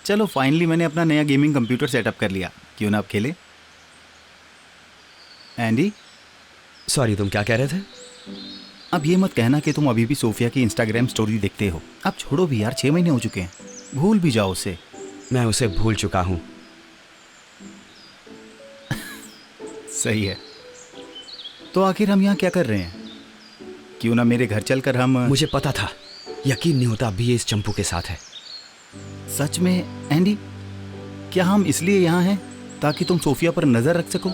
चलो फाइनली मैंने अपना नया गेमिंग कंप्यूटर सेटअप कर लिया, क्यों ना आप खेले। एंडी, सॉरी, तुम क्या कह रहे थे? अब ये मत कहना कि तुम अभी भी सोफिया की इंस्टाग्राम स्टोरी देखते हो। अब छोड़ो भी यार, 6 महीने हो चुके हैं, भूल भी जाओ उसे। मैं उसे भूल चुका हूँ। सही है, तो आखिर हम यहाँ क्या कर रहे हैं? क्यों ना मेरे घर चलकर हम। मुझे पता था, यकीन नहीं होता अभी ये इस चंपू के साथ है। सच में एंडी, क्या हम इसलिए यहाँ हैं ताकि तुम सोफिया पर नजर रख सको?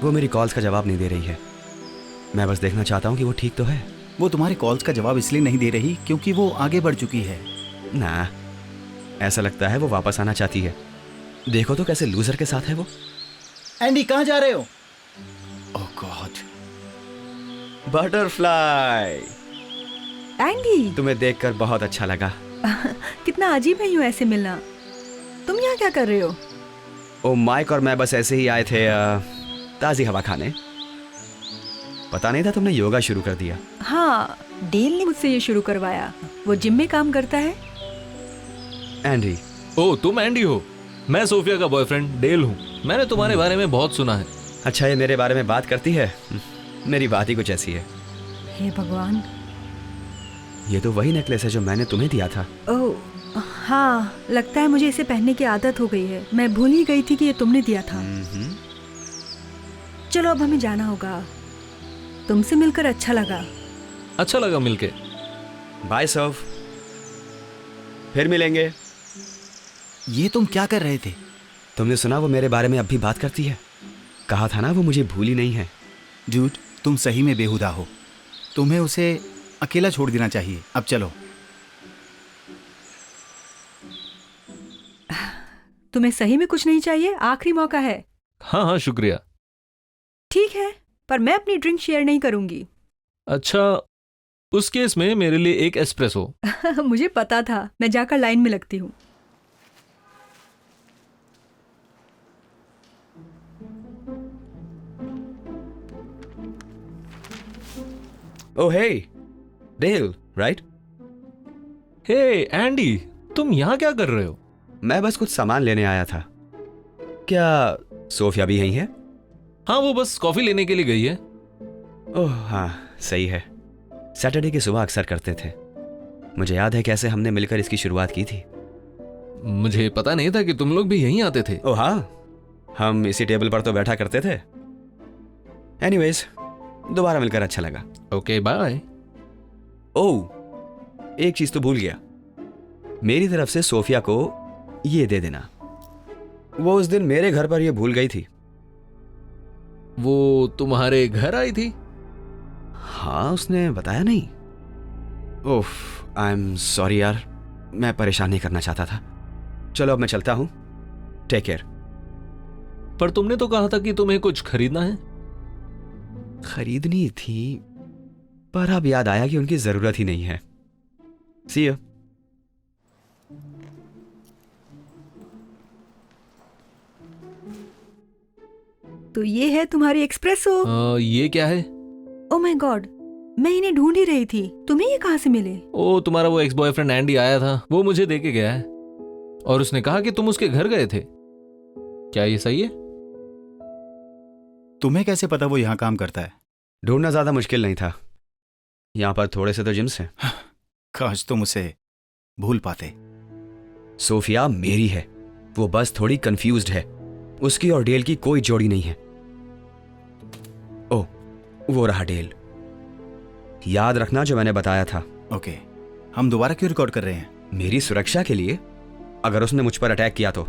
वो मेरी कॉल्स का जवाब नहीं दे रही है। मैं बस देखना चाहता हूँ कि वो ठीक तो है। वो तुम्हारे कॉल्स का जवाब इसलिए नहीं दे रही क्योंकि वो आगे बढ़ चुकी है। ना, ऐसा लगता है वो वापस आना चाहती है। देखो तो कैसे लूजर के साथ है वो। एंडी, कहाँ जा रहे हो? ओह गॉड, बटरफ्लाई, एंडी, तुम्हें देखकर बहुत अच्छा लगा। कितना अजीब है यूं ऐसे मिलना। तुम यहाँ क्या कर रहे हो? ओ, माइक और मैं बस ऐसे ही आए थे ताज़ी हवा खाने। पता नहीं था तुमने योगा शुरू कर दिया। हाँ, डेल ने मुझसे ये शुरू करवाया। वो जिम में काम करता है। एंडी, ओ, तुम एंडी हो? मैं सोफिया का बॉयफ्रेंड डेल हूँ। मैंने तुम्हारे बारे में बहुत सुना है। अच्छा, ये मेरे बारे में बात करती है। मेरी बात ही कुछ ऐसी है। हे भगवान, ये तो वही नेकलेस है जो मैंने तुम्हें दिया था। ओह हाँ, लगता है मुझे इसे पहनने की आदत हो गई है। मैं भूल ही गई थी कि ये तुमने दिया था। चलो अब हमें जाना होगा। तुमसे मिलकर अच्छा लगा। अच्छा लगा मिलके। बाय सौफ, फिर मिलेंगे। ये तुम क्या कर रहे थे? तुमने सुना वो मेरे बारे में अब भी बात करती है? कहा था ना वो मुझे भूली नहीं है। जूड, तुम सही में बेहुदा हो। तुम्हें उसे अकेला छोड़ देना चाहिए। अब चलो। तुम्हें सही में कुछ नहीं चाहिए? आखिरी मौका है। हाँ हाँ, शुक्रिया। ठीक है, पर मैं अपनी ड्रिंक शेयर नहीं करूंगी। अच्छा, उस केस में मेरे लिए एक एस्प्रेसो। मुझे पता था। मैं जाकर लाइन में लगती हूँ। ओह हे, डेल, राइट? हे एंडी, तुम यहाँ क्या कर रहे हो? मैं बस कुछ सामान लेने आया था। क्या सोफिया भी यहीं है? हाँ, वो बस कॉफी लेने के लिए गई है। ओह हाँ, सही है। सैटरडे की सुबह अक्सर करते थे। मुझे याद है कैसे हमने मिलकर इसकी शुरुआत की थी। मुझे पता नहीं था कि तुम लोग भी यहीं आते थे। ओह हाँ, हम इसी टेबल पर तो बैठा करते थे। एनीवेज, दोबारा मिलकर अच्छा लगा। Okay, bye. ओह, एक चीज तो भूल गया। मेरी तरफ से सोफिया को ये दे देना। वो उस दिन मेरे घर पर ये भूल गई थी। वो तुम्हारे घर आई थी? हाँ, उसने बताया नहीं। ओह, आई एम सॉरी यार, मैं परेशान नहीं करना चाहता था। चलो अब मैं चलता हूं। Take care. पर तुमने तो कहा था कि तुम्हें कुछ खरीदना है। खरीदनी थी, पर अब याद आया कि उनकी जरूरत ही नहीं है। सी यू। तो ये है तुम्हारी एक्सप्रेसो। ये क्या है? ओह माय गॉड, मैं इन्हें ढूंढ ही रही थी। तुम्हें ये कहाँ से मिले? ओ, तुम्हारा वो एक्स बॉयफ्रेंड एंडी आया था, वो मुझे दे के गया है। और उसने कहा कि तुम उसके घर गए थे। क्या ये सही है? तुम्हें कैसे पता वो यहाँ काम करता है? ढूंढना ज्यादा मुश्किल नहीं था। यहां पर थोड़े से तो जिम्स हैं। काश तुम उसे भूल पाते। सोफिया मेरी है, वो बस थोड़ी कंफ्यूज्ड है। उसकी और डेल की कोई जोड़ी नहीं है। ओह, वो रहा डेल। याद रखना जो मैंने बताया था। ओके, हम दोबारा क्यों रिकॉर्ड कर रहे हैं? मेरी सुरक्षा के लिए। अगर उसने मुझ पर अटैक किया तो।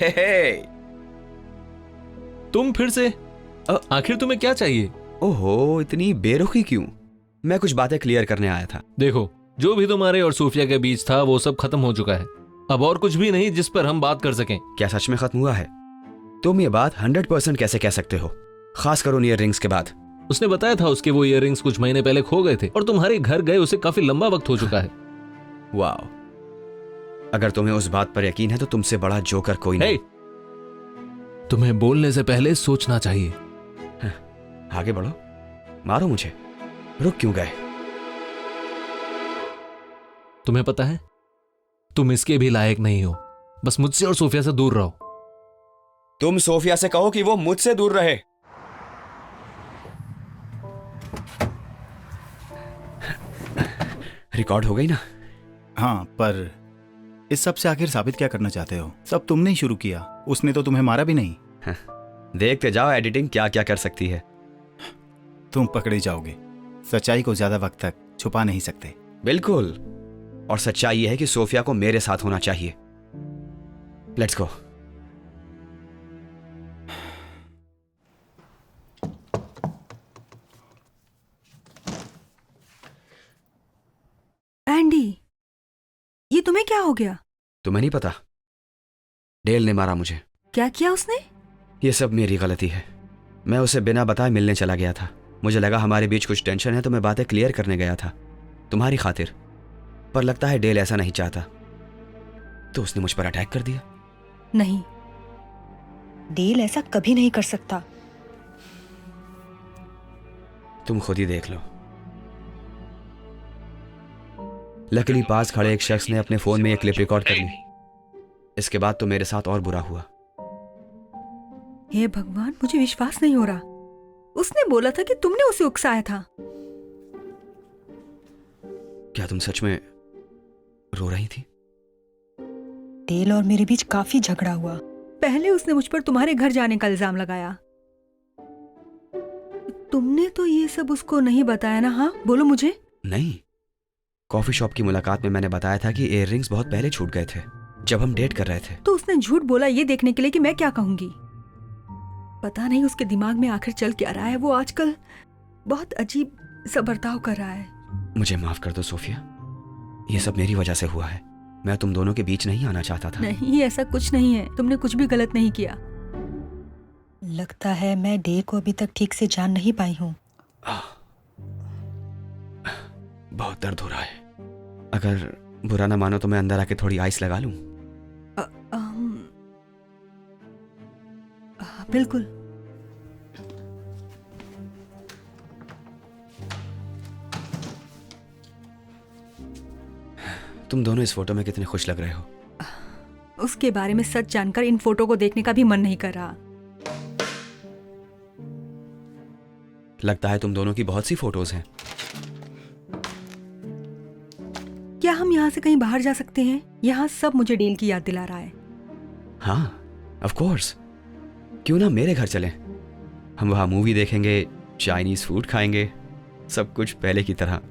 हे। तुम फिर से? आखिर तुम्हें क्या चाहिए? ओहो, इतनी बेरुखी क्यों? मैं कुछ बातें क्लियर करने आया था। देखो, जो भी तुम्हारे और सोफिया के बीच था वो सब खत्म हो चुका है। अब और कुछ भी नहीं जिस पर हम बात कर सकें। क्या सच में खत्म हुआ है? तुम ये बात 100% कैसे कह सकते हो, खासकर उन ईयररिंग्स के बाद? उसने बताया था उसके वो इयररिंग्स कुछ महीने पहले खो गए थे और तुम्हारे घर गए उसे काफी लंबा वक्त हो चुका है। वाओ, अगर तुम्हें उस बात पर यकीन है तो तुमसे बड़ा जोकर कोई नहीं। तुम्हें बोलने से पहले सोचना चाहिए। आगे बढ़ो, मारो मुझे। रुक क्यों गए? तुम्हें पता है, तुम इसके भी लायक नहीं हो। बस मुझसे और सोफिया से दूर रहो। तुम सोफिया से कहो कि वो मुझसे दूर रहे। रिकॉर्ड हो गई ना? हाँ, पर इस सब से आखिर साबित क्या करना चाहते हो? सब तुमने ही शुरू किया, उसने तो तुम्हें मारा भी नहीं। देखते जाओ एडिटिंग क्या क्या कर सकती है। तुम पकड़े जाओगे। सच्चाई को ज्यादा वक्त तक छुपा नहीं सकते। बिल्कुल, और सच्चाई यह है कि सोफिया को मेरे साथ होना चाहिए। Let's go. एंडी, ये तुम्हें क्या हो गया? तुम्हें नहीं पता? डेल ने मारा मुझे। क्या किया उसने? ये सब मेरी गलती है। मैं उसे बिना बताए मिलने चला गया था। मुझे लगा हमारे बीच कुछ टेंशन है तो मैं बातें क्लियर करने गया था, तुम्हारी खातिर। पर लगता है डेल ऐसा नहीं चाहता, तो उसने मुझ पर अटैक कर दिया। नहीं, डेल ऐसा कभी नहीं कर सकता। तुम खुद ही देख लो। लकीली पास खड़े एक शख्स ने अपने फोन में एक क्लिप रिकॉर्ड कर ली। इसके बाद तो मेरे साथ और बुरा हुआ। हे भगवान, मुझे विश्वास नहीं हो रहा। उसने बोला था कि तुमने उसे उकसाया था। क्या तुम सच में रो रही थी? डेल और मेरे बीच काफी झगड़ा हुआ। पहले उसने मुझ पर तुम्हारे घर जाने का इल्जाम लगाया। तुमने तो ये सब उसको नहीं बताया ना? हाँ, बोलो मुझे। नहीं, कॉफी शॉप की मुलाकात में मैंने बताया था कि इयररिंग्स बहुत पहले छूट गए थे, जब हम डेट कर रहे थे। तो उसने झूठ बोला ये देखने के लिए कि मैं क्या कहूंगी। पता नहीं उसके दिमाग में आखिर चल क्या रहा है। वो आजकल बहुत अजीब सा बर्ताव कर रहा है। मुझे माफ कर दो सोफिया, ये सब मेरी वजह से हुआ है। मैं तुम दोनों के बीच नहीं आना चाहता था। नहीं, ऐसा कुछ नहीं है। तुमने कुछ भी गलत नहीं किया। लगता है मैं डेल को अभी तक ठीक से जान नहीं पाई हूँ। बहुत दर्द हो रहा है। अगर बुरा ना मानो तो मैं अंदर आके थोड़ी आइस लगा लूं? बिल्कुल। तुम दोनों इस फोटो में कितने खुश लग रहे हो। उसके बारे में सच जानकर इन फोटो को देखने का भी मन नहीं कर रहा। लगता है तुम दोनों की बहुत सी फोटोज हैं। क्या हम यहाँ से कहीं बाहर जा सकते हैं? यहाँ सब मुझे डेल की याद दिला रहा है। हाँ, ऑफ कोर्स। क्यों ना मेरे घर चलें? हम वहां मूवी देखेंगे, चाइनीज फूड खाएंगे, सब कुछ पहले की तरह।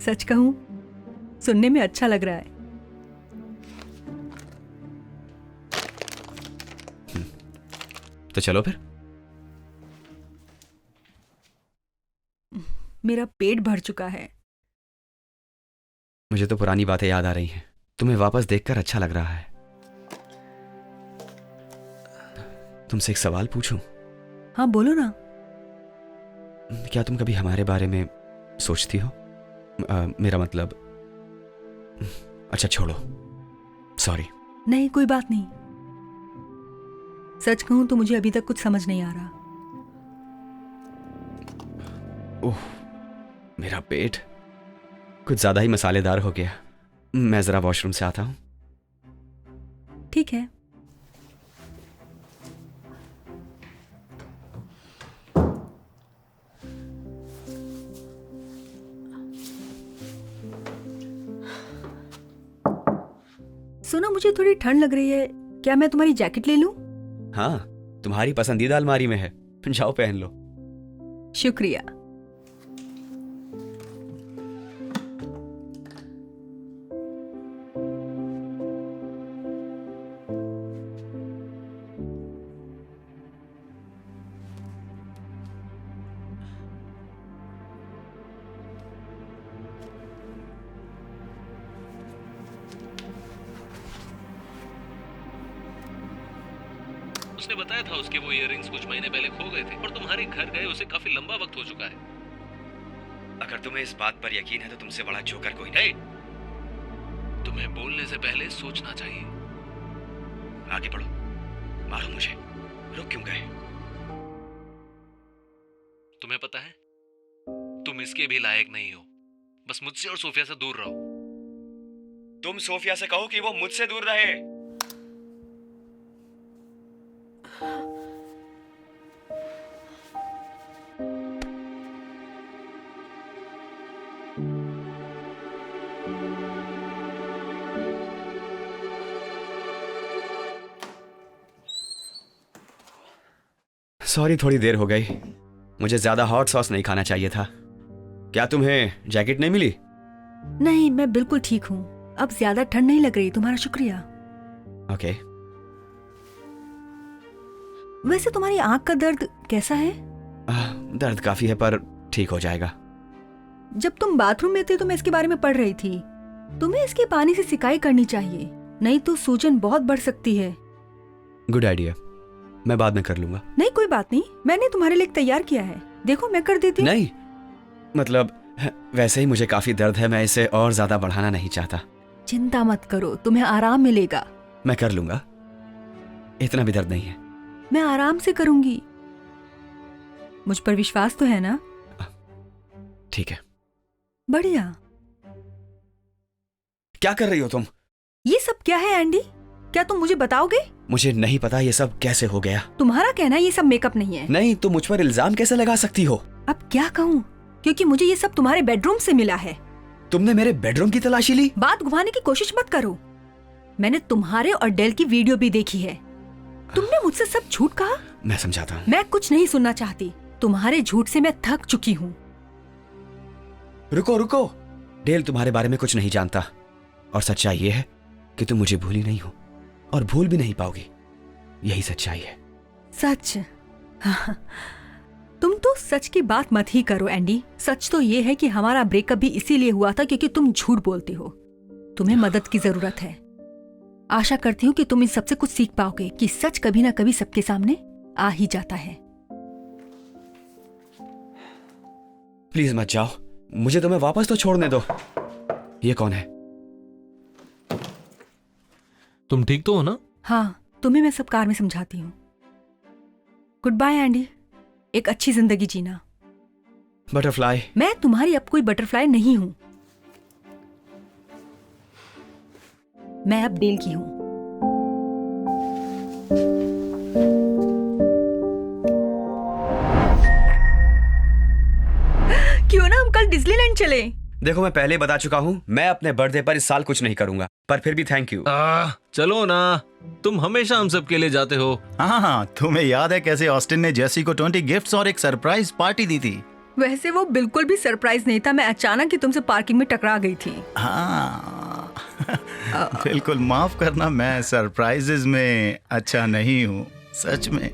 सच कहूँ, सुनने में अच्छा लग रहा है। तो चलो फिर। मेरा पेट भर चुका है। मुझे तो पुरानी बातें याद आ रही हैं। तुम्हें वापस देखकर अच्छा लग रहा है। तुमसे एक सवाल पूछूं? हाँ, बोलो ना। क्या तुम कभी हमारे बारे में सोचती हो? मेरा मतलब, अच्छा छोड़ो, सॉरी। नहीं, कोई बात नहीं। सच कहूं तो मुझे अभी तक कुछ समझ नहीं आ रहा। ओह, मेरा पेट कुछ ज्यादा ही मसालेदार हो गया। मैं जरा वॉशरूम से आता हूं। ठीक है। सुनो, मुझे थोड़ी ठंड लग रही है। क्या मैं तुम्हारी जैकेट ले लूं? हाँ, तुम्हारी पसंदीदा अलमारी में है, जाओ पहन लो। शुक्रिया। उसने बताया था उसके वो इयररिंग्स कुछ महीने पहले खो गए थे और तुम्हारे घर गए उसे काफी लंबा वक्त हो चुका है। अगर तुम्हें इस बात पर यकीन है तो तुमसे बड़ा जोकर कोई नहीं। तुम्हें बोलने से पहले सोचना चाहिए। आगे बढ़ो, मारो मुझे। रुक क्यों गए? तुम्हें पता है, तुम इसके भी लायक नहीं हो। बस मुझसे और सोफिया से दूर रहो। तुम सोफिया से कहो कि वो मुझसे दूर रहे। सॉरी, थोड़ी देर हो गई। मुझे ज्यादा हॉट सॉस नहीं खाना चाहिए था। क्या तुम्हें जैकेट नहीं मिली? नहीं, मैं बिल्कुल ठीक हूँ। अब ज्यादा ठंड नहीं लग रही। तुम्हारा शुक्रिया। ओके। वैसे तुम्हारी आंख का दर्द कैसा है? दर्द काफी है पर ठीक हो जाएगा। जब तुम बाथरूम में थे तो मैं इसके बारे में पढ़ रही थी। तुम्हें इसके पानी से सिकाई करनी चाहिए, नहीं तो सूजन बहुत बढ़ सकती है। गुड आइडिया, मैं बाद में कर लूंगा। नहीं, कोई बात नहीं, मैंने तुम्हारे लिए एक तैयार किया है। देखो, मैं कर देती हूँ। नहीं, मतलब वैसे ही मुझे काफी दर्द है, मैं इसे और ज्यादा बढ़ाना नहीं चाहता। चिंता मत करो, तुम्हें आराम मिलेगा। मैं कर लूंगा, इतना भी दर्द नहीं है। मैं आराम से करूंगी। मुझ पर विश्वास तो है ना? ठीक है। बढ़िया। क्या कर रही हो तुम? ये सब क्या है एंडी? क्या तुम मुझे बताओगे? मुझे नहीं पता ये सब कैसे हो गया। तुम्हारा कहना ये सब मेकअप नहीं है। नहीं तो मुझ पर इल्जाम कैसे लगा सकती हो? अब क्या कहूँ, क्योंकि मुझे ये सब तुम्हारे बेडरूम से मिला है। तुमने मेरे बेडरूम की तलाशी ली? बात घुमाने की कोशिश मत करो। मैंने तुम्हारे और डेल की वीडियो भी देखी है। तुमने मुझसे सब झूठ कहा। मैं समझाता हूँ। मैं कुछ नहीं सुनना चाहती। तुम्हारे झूठ से मैं थक चुकी हूँ। रुको रुको, डेल तुम्हारे बारे में कुछ नहीं जानता और सच्चाई ये है कि तुम मुझे भूली नहीं हो और भूल भी नहीं पाओगी। यही सच्चाई है। सच? हाँ। तुम तो सच की बात मत ही करो एंडी। सच तो ये है कि हमारा ब्रेकअप भी इसीलिए हुआ था क्योंकि तुम झूठ बोलते हो। तुम्हें मदद की जरूरत है। आशा करती हूँ कि तुम इन सबसे कुछ सीख पाओगे कि सच कभी ना कभी सबके सामने आ ही जाता है। प्लीज मत जाओ, मुझे तुम्हें वापस तो छोड़ने दो। ये कौन है? तुम ठीक तो हो ना? हाँ, तुम्हें मैं सब कार में समझाती हूँ। Good bye Andy. एक अच्छी जिंदगी जीना। बटरफ्लाई। मैं तुम्हारी अब कोई बटरफ्लाई नहीं हूँ। मैं अब डेल की हूँ। क्यों ना हम कल डिज्नीलैंड चले? देखो, मैं पहले बता चुका हूँ, मैं अपने बर्थडे पर इस साल कुछ नहीं करूंगा, पर फिर भी थैंक यू। चलो ना, तुम हमेशा हम सब के लिए जाते हो। हाँ हाँ, तुम्हें याद है कैसे ऑस्टिन ने जेसी को 20 गिफ्ट्स और एक सरप्राइज पार्टी दी थी? वैसे वो बिल्कुल भी सरप्राइज नहीं था। मैं अचानक ही तुमसे पार्किंग में टकरा गई थी। हाँ बिल्कुल माफ करना, मैं सरप्राइजेज में अच्छा नहीं हूँ, सच में।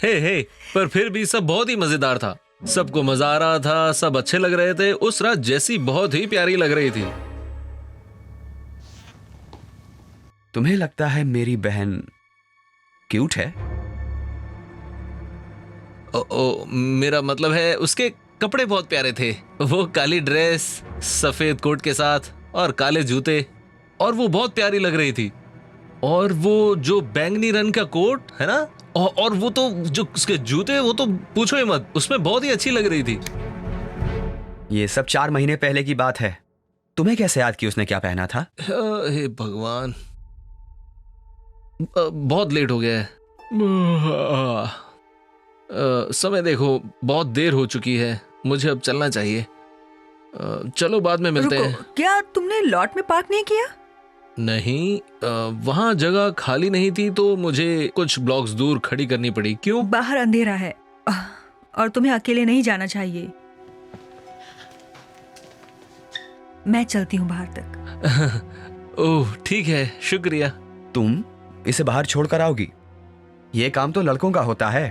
हे, पर फिर भी सब बहुत ही मजेदार था। सबको मजा आ रहा था, सब अच्छे लग रहे थे। उस रात जेसी बहुत ही प्यारी लग रही थी। तुम्हें लगता है मेरी बहन क्यूट है? मेरा मतलब है उसके कपड़े बहुत प्यारे थे। वो काली ड्रेस, सफेद कोट के साथ और काले जूते, और वो बहुत प्यारी लग रही थी। और वो जो बैंगनी रंग का कोट है ना, और वो तो जो उसके जूते, वो तो पूछो ही मत, उसमें बहुत ही अच्छी लग रही थी। ये सब 4 महीने पहले की बात है। तुम्हें कैसे याद कि उसने क्या पहना था? हे भगवान, बहुत लेट हो गया है। समय देखो, बहुत देर हो चुकी है, मुझे अब चलना चाहिए। चलो बाद में मिलते हैं। क्या तुमने लॉट में पार्क नहीं किया? नहीं, वहाँ जगह खाली नहीं थी तो मुझे कुछ ब्लॉक्स दूर खड़ी करनी पड़ी। क्यों? बाहर अंधेरा है और तुम्हें अकेले नहीं जाना चाहिए। मैं चलती हूँ बाहर तक। ओह ठीक है, शुक्रिया। तुम इसे बाहर छोड़ कर आओगी? ये काम तो लड़कों का होता है,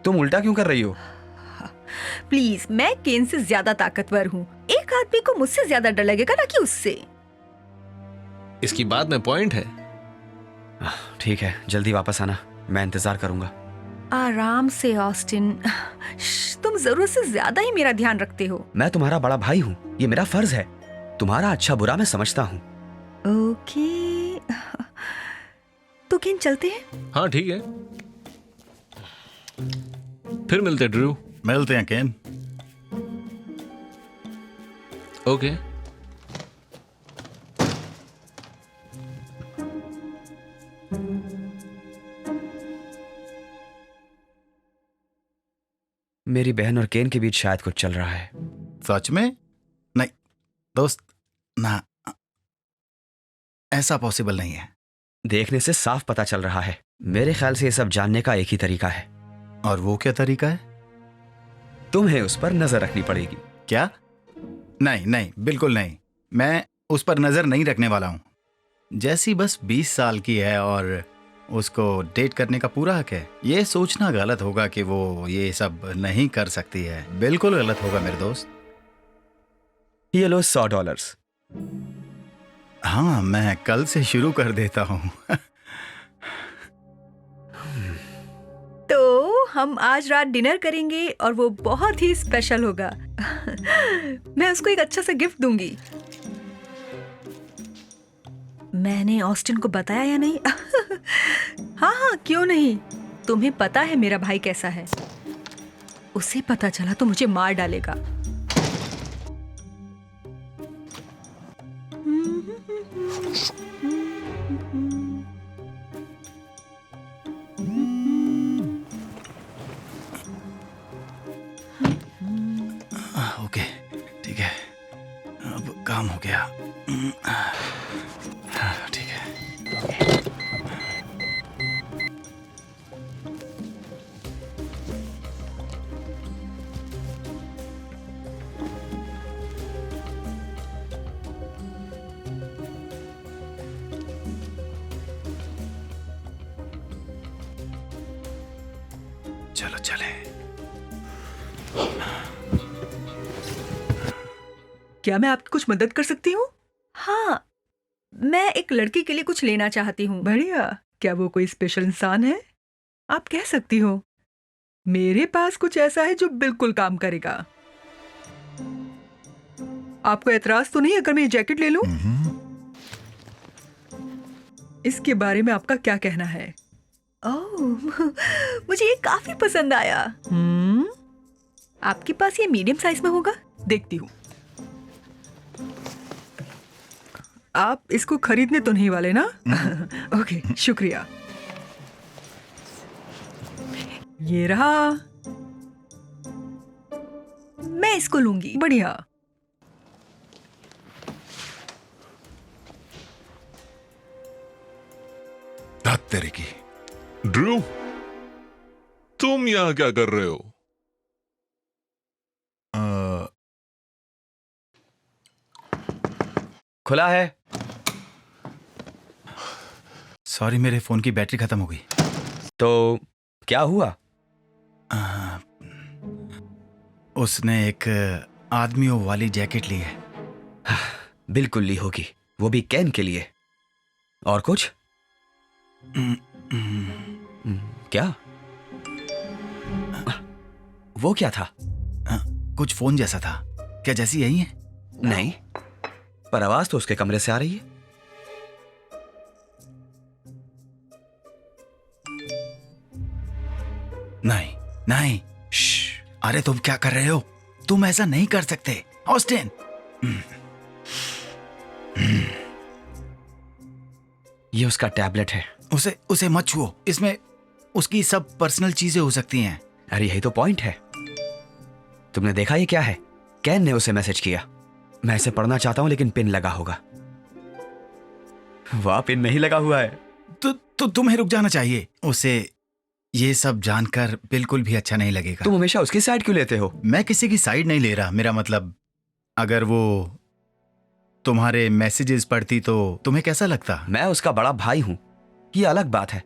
तुम उल्टा क्यों कर रही हो? प्लीज, मैं केन से ज्यादा ताकतवर हूँ। एक आदमी को मुझसे ज्यादा डर लगेगा ना कि उससे। इसकी बात में पॉइंट है। ठीक है, जल्दी वापस आना, मैं इंतजार करूंगा। आराम से ऑस्टिन, तुम जरूरत से ज्यादा ही मेरा ध्यान रखते हो। मैं तुम्हारा बड़ा भाई हूँ, ये मेरा फर्ज है। तुम्हारा अच्छा बुरा मैं समझता हूँ। ओके, तो केन चलते हैं? हाँ ठीक है, फिर मिलते ड्रू। मिलते हैं केन। ओके। मेरी बहन और केन के बीच शायद कुछ चल रहा है। सच में? नहीं दोस्त, ना, ऐसा पॉसिबल नहीं है। देखने से साफ पता चल रहा है। मेरे ख्याल से ये सब जानने का एक ही तरीका है। और वो क्या तरीका है? तुम्हें उस पर नजर रखनी पड़ेगी। क्या? नहीं नहीं, बिल्कुल नहीं। मैं उस पर नजर नहीं रखने वाला हूँ। जैसी बस 20 साल की है और उसको डेट करने का पूरा हक है। ये सोचना गलत होगा कि वो ये सब नहीं कर सकती है। बिल्कुल गलत होगा मेरे दोस्त। ये लो $100। हाँ, मैं कल से शुरू कर देता हूँ। तो हम आज रात डिनर करेंगे और वो बहुत ही स्पेशल होगा। मैं उसको एक अच्छा सा गिफ्ट दूंगी। मैंने ऑस्टिन को बताया या नहीं? हाँ हाँ, क्यों नहीं। तुम्हें पता है मेरा भाई कैसा है। उसे पता चला तो मुझे मार डालेगा। ओके, ठीक है, अब काम हो गया। ठीक है। चलो चले। क्या मैं आपकी कुछ मदद कर सकती हूँ? हाँ, मैं एक लड़की के लिए कुछ लेना चाहती हूँ। बढ़िया। क्या वो कोई स्पेशल इंसान है? आप कह सकती हो। मेरे पास कुछ ऐसा है जो बिल्कुल काम करेगा। आपको एतराज तो नहीं अगर मैं ये जैकेट ले लूं? इसके बारे में आपका क्या कहना है? ओह, मुझे ये काफी पसंद आया। आपके पास ये मीडियम साइज में होगा? देखती हूँ। आप इसको खरीदने तो नहीं वाले ना? ओके, शुक्रिया। ये रहा। मैं इसको लूंगी। बढ़िया। धत तेरे की। ड्रू, तुम यहां क्या कर रहे हो? खुला है। सॉरी, मेरे फोन की बैटरी खत्म हो गई। तो क्या हुआ? उसने एक आदमियों वाली जैकेट ली है। बिल्कुल ली होगी, वो भी कैन के लिए। और कुछ? क्या? वो क्या था? कुछ फोन जैसा था। क्या जैसी यही है? नहीं, पर आवाज तो उसके कमरे से आ रही है। नहीं नहीं, श्श, अरे तुम क्या कर रहे हो? तुम ऐसा नहीं कर सकते ऑस्टिन। ये उसका टैबलेट है। उसे मत छुओ। इसमें उसकी सब पर्सनल चीजें हो सकती हैं। अरे यही तो पॉइंट है। तुमने देखा ये क्या है? कैन ने उसे मैसेज किया। मैं इसे पढ़ना चाहता हूं लेकिन पिन लगा होगा। वाह, पिन नहीं लगा हुआ है। तो तुम्हें रुक जाना चाहिए। उसे ये सब जानकर बिल्कुल भी अच्छा नहीं लगेगा। तुम हमेशा उसकी साइड क्यों लेते हो? मैं किसी की साइड नहीं ले रहा। मेरा मतलब, अगर वो तुम्हारे मैसेजेस पढ़ती तो तुम्हें कैसा लगता? मैं उसका बड़ा भाई हूं, ये अलग बात है।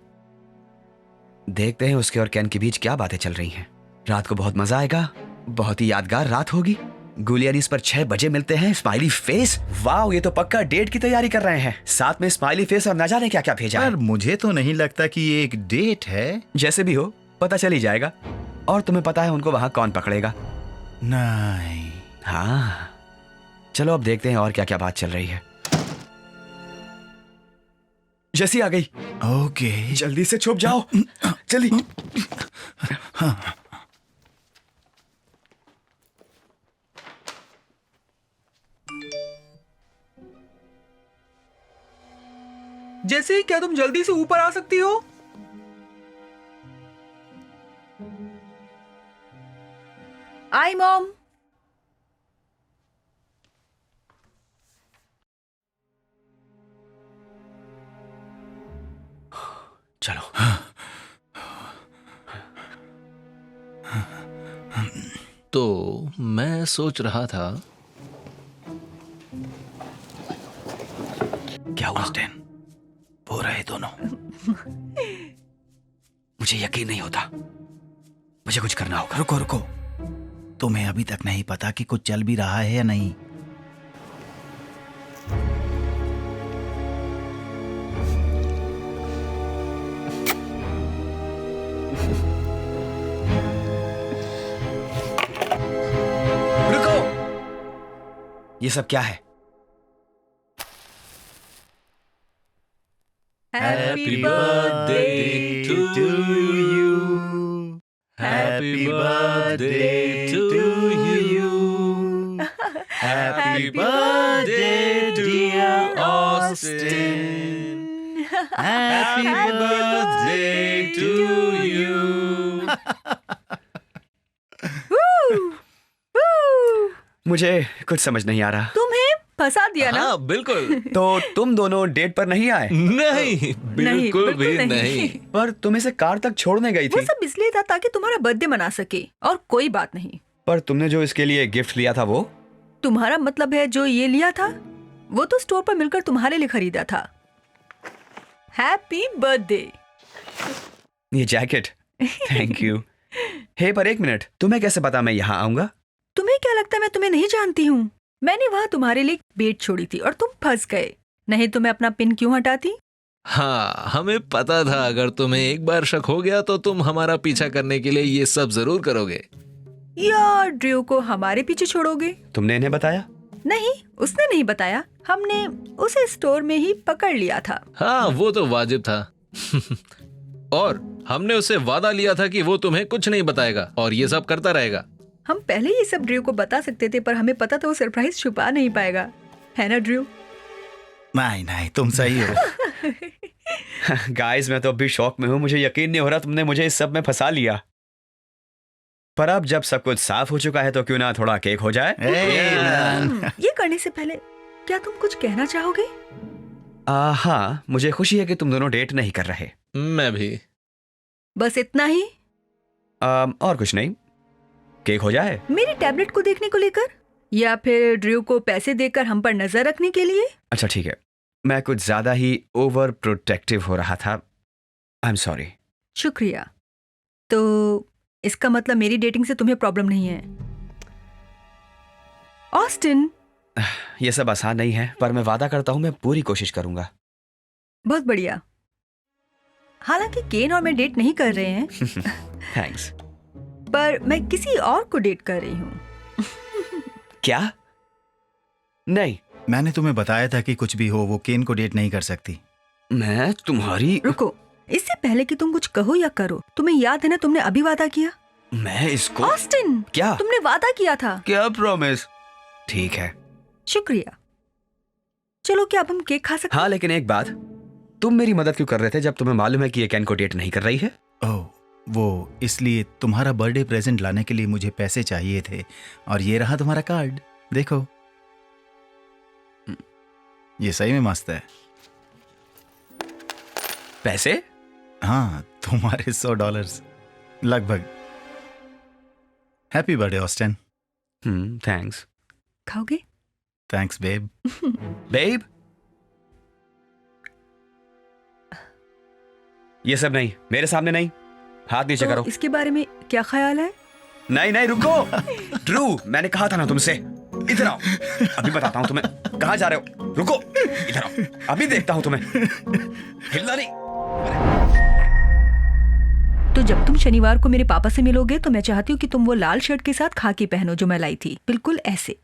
देखते हैं उसके और कैन के बीच क्या बातें चल रही हैं। रात को बहुत मजा आएगा। बहुत ही यादगार रात होगी। गुलियनीस पर 6 बजे मिलते हैं। Smiley face. वाह, ये तो पक्का डेट की तैयारी कर रहे हैं। साथ में स्माइली फेस और न जाने क्या क्या भेजा है। पर मुझे तो नहीं लगता कि ये एक डेट है। जैसे भी हो, पता चल ही जाएगा। और तुम्हें पता है उनको वहां कौन पकड़ेगा? नहीं। हाँ, चलो अब देखते हैं और क्या क्या बात चल रही है। जैसी आ गई। ओके, जल्दी से छुप जाओ। जल्दी। जैसे, क्या तुम जल्दी से ऊपर आ सकती हो? आई मॉम। चलो। तो मैं सोच रहा था। क्या हुआ? ऑस्टिन, वो रहे दोनों। मुझे यकीन नहीं होता, मुझे कुछ करना होगा। रुको रुको, तुम्हें अभी तक नहीं पता कि कुछ चल भी रहा है या नहीं। रुको, ये सब क्या है? Happy birthday to you. Happy birthday to you. Happy birthday, dear Austin. Happy birthday to you. मुझे कुछ समझ नहीं आ रहा। तुम्हें फंसा दिया ना। हाँ बिल्कुल। तो तुम दोनों डेट पर नहीं आए? नहीं, बिल्कुल भी नहीं। पर तुम इसे कार तक छोड़ने गई वो थी। सब इसलिए था ताकि तुम्हारा बर्थडे मना सके, और कोई बात नहीं। पर तुमने जो इसके लिए गिफ्ट लिया था वो? तुम्हारा मतलब है जो ये लिया था वो तो स्टोर पर मिलकर तुम्हारे लिए खरीदा था। Happy birthday. ये जैकेट, थैंक यू। हे पर एक मिनट, तुम्हें कैसे पता मैं यहाँ आऊंगा? तुम्हें क्या लगता है मैं तुम्हें नहीं जानती हूँ? मैंने वहाँ तुम्हारे लिए बेट छोड़ी थी और तुम फंस गए। नहीं तो मैं अपना पिन क्यों हटाती? हाँ, हमें पता था अगर तुम्हें एक बार शक हो गया तो तुम हमारा पीछा करने के लिए ये सब जरूर करोगे। यार, ड्रू को हमारे पीछे छोड़ोगे? तुमने इन्हें बताया? नहीं, उसने नहीं बताया। हमने उसे स्टोर में ही पकड़ लिया था। हाँ, वो तो वाजिब था। और हमने उससे वादा लिया था कि वो तुम्हें कुछ नहीं बताएगा और ये सब करता रहेगा। हम पहले ये सब ड्रू को बता सकते थे, पर हमें पता था वो सरप्राइज छुपा नहीं पाएगा, है ना ड्रू? नहीं नहीं, तुम सही हो। गाइस, मैं तो अभी शॉक में हूँ। मुझे यकीन नहीं हो रहा तुमने मुझे इस सब में फंसा लिया। पर अब जब सब कुछ साफ हो चुका है तो क्यों ना थोड़ा केक हो जाए? ये करने से पहले क्या तुम कुछ कहना चाहोगे? हाँ, मुझे खुशी है कि तुम दोनों डेट नहीं कर रहे। मैं भी। बस इतना ही? और कुछ नहीं। केक हो जाए। मेरी टैबलेट को देखने को लेकर, या फिर ड्रू को पैसे देकर हम पर नजर रखने के लिए? अच्छा ठीक है, मैं कुछ ज्यादा ही ओवर प्रोटेक्टिव हो रहा था। I am sorry. शुक्रिया। तो इसका मतलब मेरी डेटिंग से तुम्हें प्रॉब्लम नहीं है? ऑस्टिन, ये सब आसान नहीं है, पर मैं वादा करता हूँ मैं पूरी कोशिश करूंगा। बहुत बढ़िया। हालांकि केन और मैं डेट नहीं कर रहे हैं, थैंक्स। पर मैं किसी और को डेट कर रही हूँ। क्या? नहीं, मैंने तुम्हें बताया था कि कुछ भी हो वो केन को डेट नहीं कर सकती। मैं तुम्हारी। रुको, इससे पहले कि तुम कुछ कहो या करो, तुम्हें याद है ना तुमने अभी वादा किया? मैं इसको। ऑस्टिन, क्या? तुमने वादा किया था। क्या प्रॉमिस? ठीक है। शुक्रिया। चलो, क्या अब हम केक खा सकते हैं? हाँ, लेकिन एक बात, तुम मेरी मदद क्यों कर रहे थे जब तुम्हें मालूम है कि ये कैन को डेट नहीं कर रही है? ओह, वो इसलिए तुम्हारा बर्थडे प्रेजेंट लाने के लिए मुझे पैसे चाहिए थे, और ये रहा तुम्हारा कार्ड। देखो, ये सही में मस्त है। पैसे? हाँ, तुम्हारे $100 लगभग। Happy birthday Austin. थैंक्स। खाओगे? Thanks babe. बेब, ये सब नहीं, मेरे सामने नहीं। हाथ नीचे तो करो। इसके बारे में क्या ख्याल है? नहीं नहीं, रुको। ड्रू, मैंने कहा था ना तुमसे। इधर आओ, अभी बताता हूँ तुम्हें। कहाँ जा रहे हो? रुको, इधर आओ, अभी देखता हूँ तुम्हें। हिलना नहीं। तो जब तुम शनिवार को मेरे पापा से मिलोगे तो मैं चाहती हूँ कि तुम वो लाल शर्ट के साथ खाकी पहनो जो मैं लाई थी, बिल्कुल ऐसे।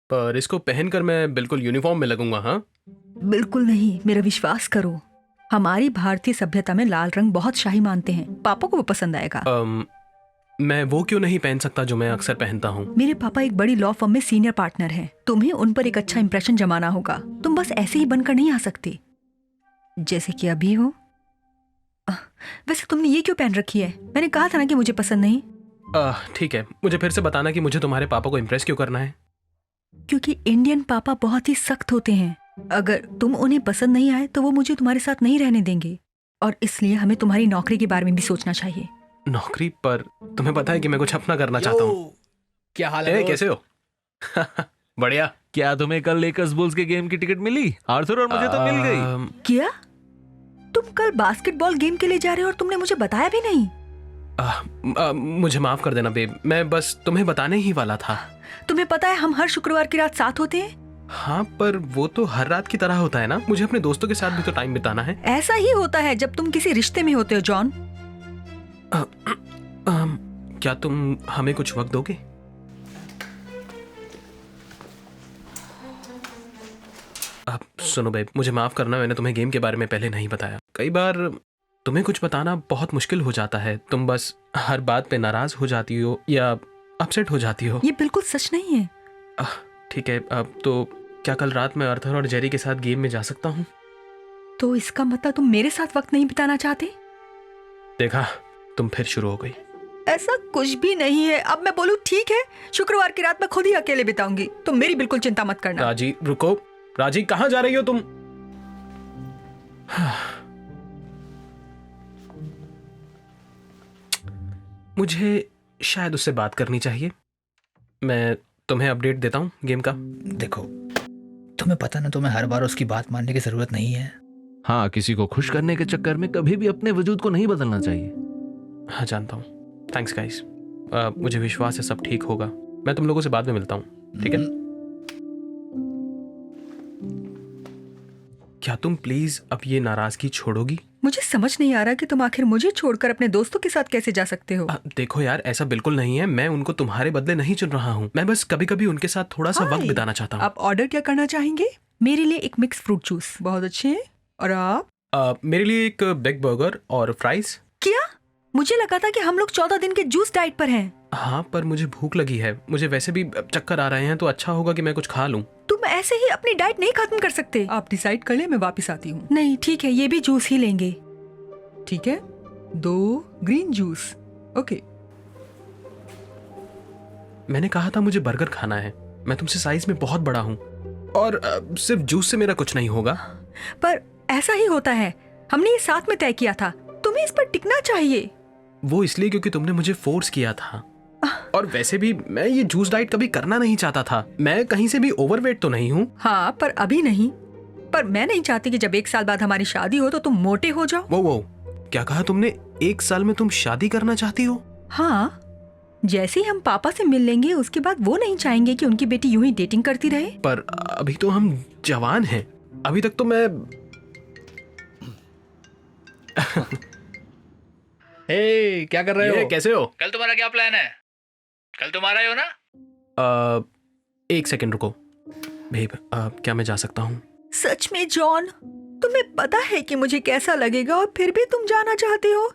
पर इसको पहनकर मैं बिल्कुल यूनिफॉर्म में लगूंगा। हाँ, बिल्कुल नहीं, मेरा विश्वास करो। हमारी भारतीय सभ्यता में लाल रंग बहुत शाही मानते हैं। पापा को वो पसंद आएगा। मैं वो क्यों नहीं पहन सकता जो मैं अक्सर पहनता हूँ? मेरे पापा एक बड़ी लॉ फर्म में सीनियर पार्टनर हैं। तुम्हें उन पर एक अच्छा इंप्रेशन जमाना होगा। तुम बस ऐसे ही बनकर नहीं आ सकते जैसे कि अभी हो। वैसे तुमने ये क्यों पहन रखी है? मैंने कहा था ना कि मुझे पसंद नहीं। ठीक है, मुझे फिर से बताना कि मुझे तुम्हारे पापा को इम्प्रेस क्यों करना है। क्योंकि इंडियन पापा बहुत ही सख्त होते हैं। अगर तुम उन्हें पसंद नहीं आए तो वो मुझे तुम्हारे साथ नहीं रहने देंगे, और इसलिए हमें तुम्हारी नौकरी के बारे में भी सोचना चाहिए। नौकरी? पर तुम्हें पता है कि मैं कुछ अपना करना चाहता हूँ। क्या हाल ए, कैसे हो? बढ़िया। क्या तुम्हें कल लेकर्स बुल्स के गेम की टिकट मिली? आर्थर और मुझे तो मिल गई। क्या तुम कल बास्केटबॉल गेम के लिए जा रहे हो और तुमने मुझे बताया भी नहीं? मुझे माफ कर देना बेब, मैं बस तुम्हें बताने ही वाला था। तुम्हें पता है हम हर शुक्रवार की रात साथ होते हैं। हाँ, पर वो तो हर रात की तरह होता है ना। मुझे अपने दोस्तों के साथ भी तो टाइम बिताना है। ऐसा ही होता है जब तुम किसी रिश्ते में होते हो जॉन। क्या तुम हमें कुछ वक्त दोगे? अब सुनो बेब, मुझे माफ करना, मैंने तुम्हें गेम के बारे में पहले नहीं बताया। कई बार तुम्हें कुछ बताना बहुत मुश्किल हो जाता है। तुम बस हर बात पे नाराज हो जाती हो या अपसेट हो जाती हो। ये बिल्कुल सच नहीं है। ठीक है, अब तो क्या कल रात मैं आर्थर और जेरी के साथ गेम में जा सकता हूँ? तो इसका मतलब तुम मेरे साथ वक्त नहीं बिताना चाहते? देखा, तुम फिर शुरू हो गई। ऐसा कुछ भी नहीं है। अब मैं बोलूं ठीक है, शुक्रवार की रात मैं खुद ही अकेले बिताऊंगी। तुम मेरी बिल्कुल चिंता मत करना। राजी रुको। राजी, कहाँ जा रही हो तुम? मुझे शायद उससे बात करनी चाहिए। मैं तुम्हें अपडेट देता हूँ गेम का। देखो, तुम्हें पता ना, तुम्हें हर बार उसकी बात मानने की जरूरत नहीं है। हाँ, किसी को खुश करने के चक्कर में कभी भी अपने वजूद को नहीं बदलना चाहिए। हाँ, जानता हूँ। Thanks guys. मुझे विश्वास है सब ठीक होगा। मैं तुम लोगों से बाद में मिलता हूँ, ठीक है? क्या तुम प्लीज अब ये नाराजगी छोड़ोगी? मुझे समझ नहीं आ रहा कि तुम आखिर मुझे छोड़कर अपने दोस्तों के साथ कैसे जा सकते हो। देखो यार, ऐसा बिल्कुल नहीं है। मैं उनको तुम्हारे बदले नहीं चुन रहा हूँ। मैं बस कभी कभी उनके साथ थोड़ा सा वक्त बिताना चाहता हूँ। आप ऑर्डर क्या करना चाहेंगे? मेरे लिए एक मिक्स फ्रूट जूस। बहुत अच्छे हैं। और आप? मेरे लिए एक बिग बर्गर और फ्राइज। क्या? मुझे लगा था कि हम लोग 14 दिन के जूस डाइट पर हैं। हाँ, पर मुझे भूख लगी है। मुझे वैसे भी चक्कर आ रहे हैं, तो अच्छा होगा कि मैं कुछ खा लूं। तुम ऐसे ही अपनी डाइट नहीं खत्म कर सकते। आप डिसाइड कर ले, मैं वापस आती हूँ। नहीं, ठीक है, ये भी जूस ही लेंगे। ठीक है, 2 ग्रीन जूस। ओके। मैंने कहा था मुझे बर्गर खाना है। मैं तुमसे साइज में बहुत बड़ा हूँ, और सिर्फ जूस से मेरा कुछ नहीं होगा। पर ऐसा ही होता है। हमने ये साथ में तय किया था। तुम्हें इस पर टिकना चाहिए। वो इसलिए क्योंकि तुमने मुझे फोर्स किया था। और वैसे भी मैं ये जूस डाइट कभी करना नहीं चाहता था। मैं कहीं से भी ओवरवेट तो नहीं हूँ। हाँ, पर अभी नहीं। पर मैं नहीं चाहती कि जब 1 साल बाद हमारी शादी हो तो तुम मोटे हो जाओ। वो क्या कहा तुमने? 1 साल में तुम शादी करना चाहती हो? हाँ, जैसे ही हम पापा से मिल लेंगे उसके बाद वो नहीं चाहेंगे कि उनकी बेटी यूं ही डेटिंग करती रहे। पर अभी तो हम जवान हैं। अभी तक तो मैं हे, क्या कर रहे हो? कैसे हो? कल तुम्हारा क्या प्लान है? कल तुम्हारा ही हो ना? 1 सेकंड रुको। बेब, क्या मैं जा सकता हूँ? सच में जॉन, तुम्हें पता है कि मुझे कैसा लगेगा और फिर भी तुम जाना चाहते हो?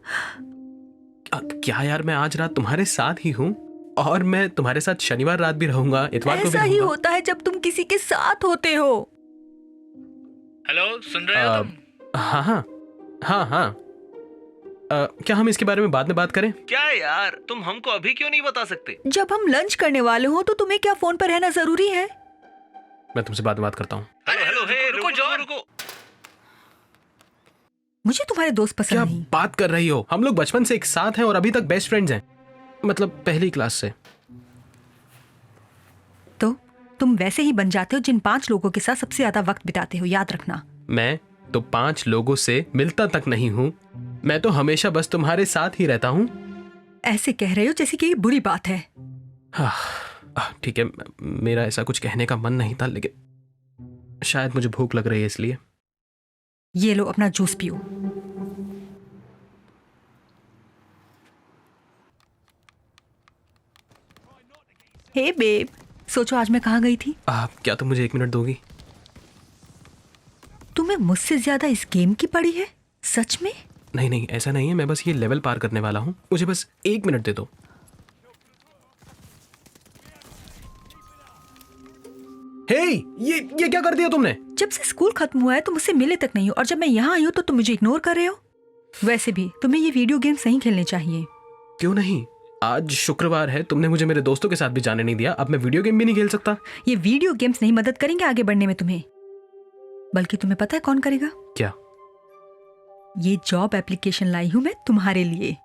क्या यार, मैं आज रात तुम्हारे साथ ही हूँ, और मैं तुम्हारे साथ शनिवार रात भी रहूंगा, इतवार को भी ऐसा ही रहूंगा। होता है जब तुम किसी के साथ होते हो। हेलो, सुन रहे हो तुम? हाँ हाँ हाँ हाँ। क्या हम इसके बारे में बाद में बात करें? क्या यार, तुम हमको अभी क्यों नहीं बता सकते? जब हम लंच करने वाले हो तो तुम्हें क्या फोन पर रहना जरूरी है? मैं तुमसे बाद में बात करता हूँ। हेलो, रुको जॉन, रुको। मुझे तुम्हारे दोस्त पसंद क्या नहीं। बात कर रही हो? हम लोग बचपन से एक साथ हैं और अभी तक बेस्ट फ्रेंड्स हैं। मतलब पहली क्लास से। तो तुम वैसे ही बन जाते हो जिन 5 लोगों के साथ सबसे ज्यादा वक्त बिताते हो, याद रखना। मैं तो 5 लोगों से मिलता तक नहीं हूँ। मैं तो हमेशा बस तुम्हारे साथ ही रहता हूँ। ऐसे कह रहे हो जैसे कि ये बुरी बात है। ठीक है, मेरा ऐसा कुछ कहने का मन नहीं था, लेकिन शायद मुझे भूख लग रही है इसलिए। ये लो, अपना जूस पियो। हे बेब, सोचो आज मैं कहाँ गई थी? क्या तुम मुझे 1 मिनट दोगी? तुम्हें मुझसे ज्यादा इस गेम की पड़ी है? सच में? नहीं, ऐसा नहीं है। मैं बस ये लेवल पार करने वाला हूँ। मुझे बस 1 मिनट दे दो। हे, ये क्या कर दिया तुमने? जब से स्कूल खत्म हुआ है तुम मुझसे मिले तक नहीं हो, और जब मैं यहाँ आई हूँ तो तुम मुझे इग्नोर कर रहे हो। वैसे भी तुम्हें ये वीडियो गेम्स नहीं खेलने चाहिए। क्यों नहीं? आज शुक्रवार है, तुमने मुझे मेरे दोस्तों के साथ भी जाने नहीं दिया, अब मैं वीडियो गेम भी नहीं खेल सकता। ये वीडियो गेम्स नहीं मदद करेंगे आगे बढ़ने में तुम्हें, बल्कि तुम्हें पता है कौन करेगा? क्या? ये जॉब एप्लीकेशन लाई हूं मैं तुम्हारे लिए।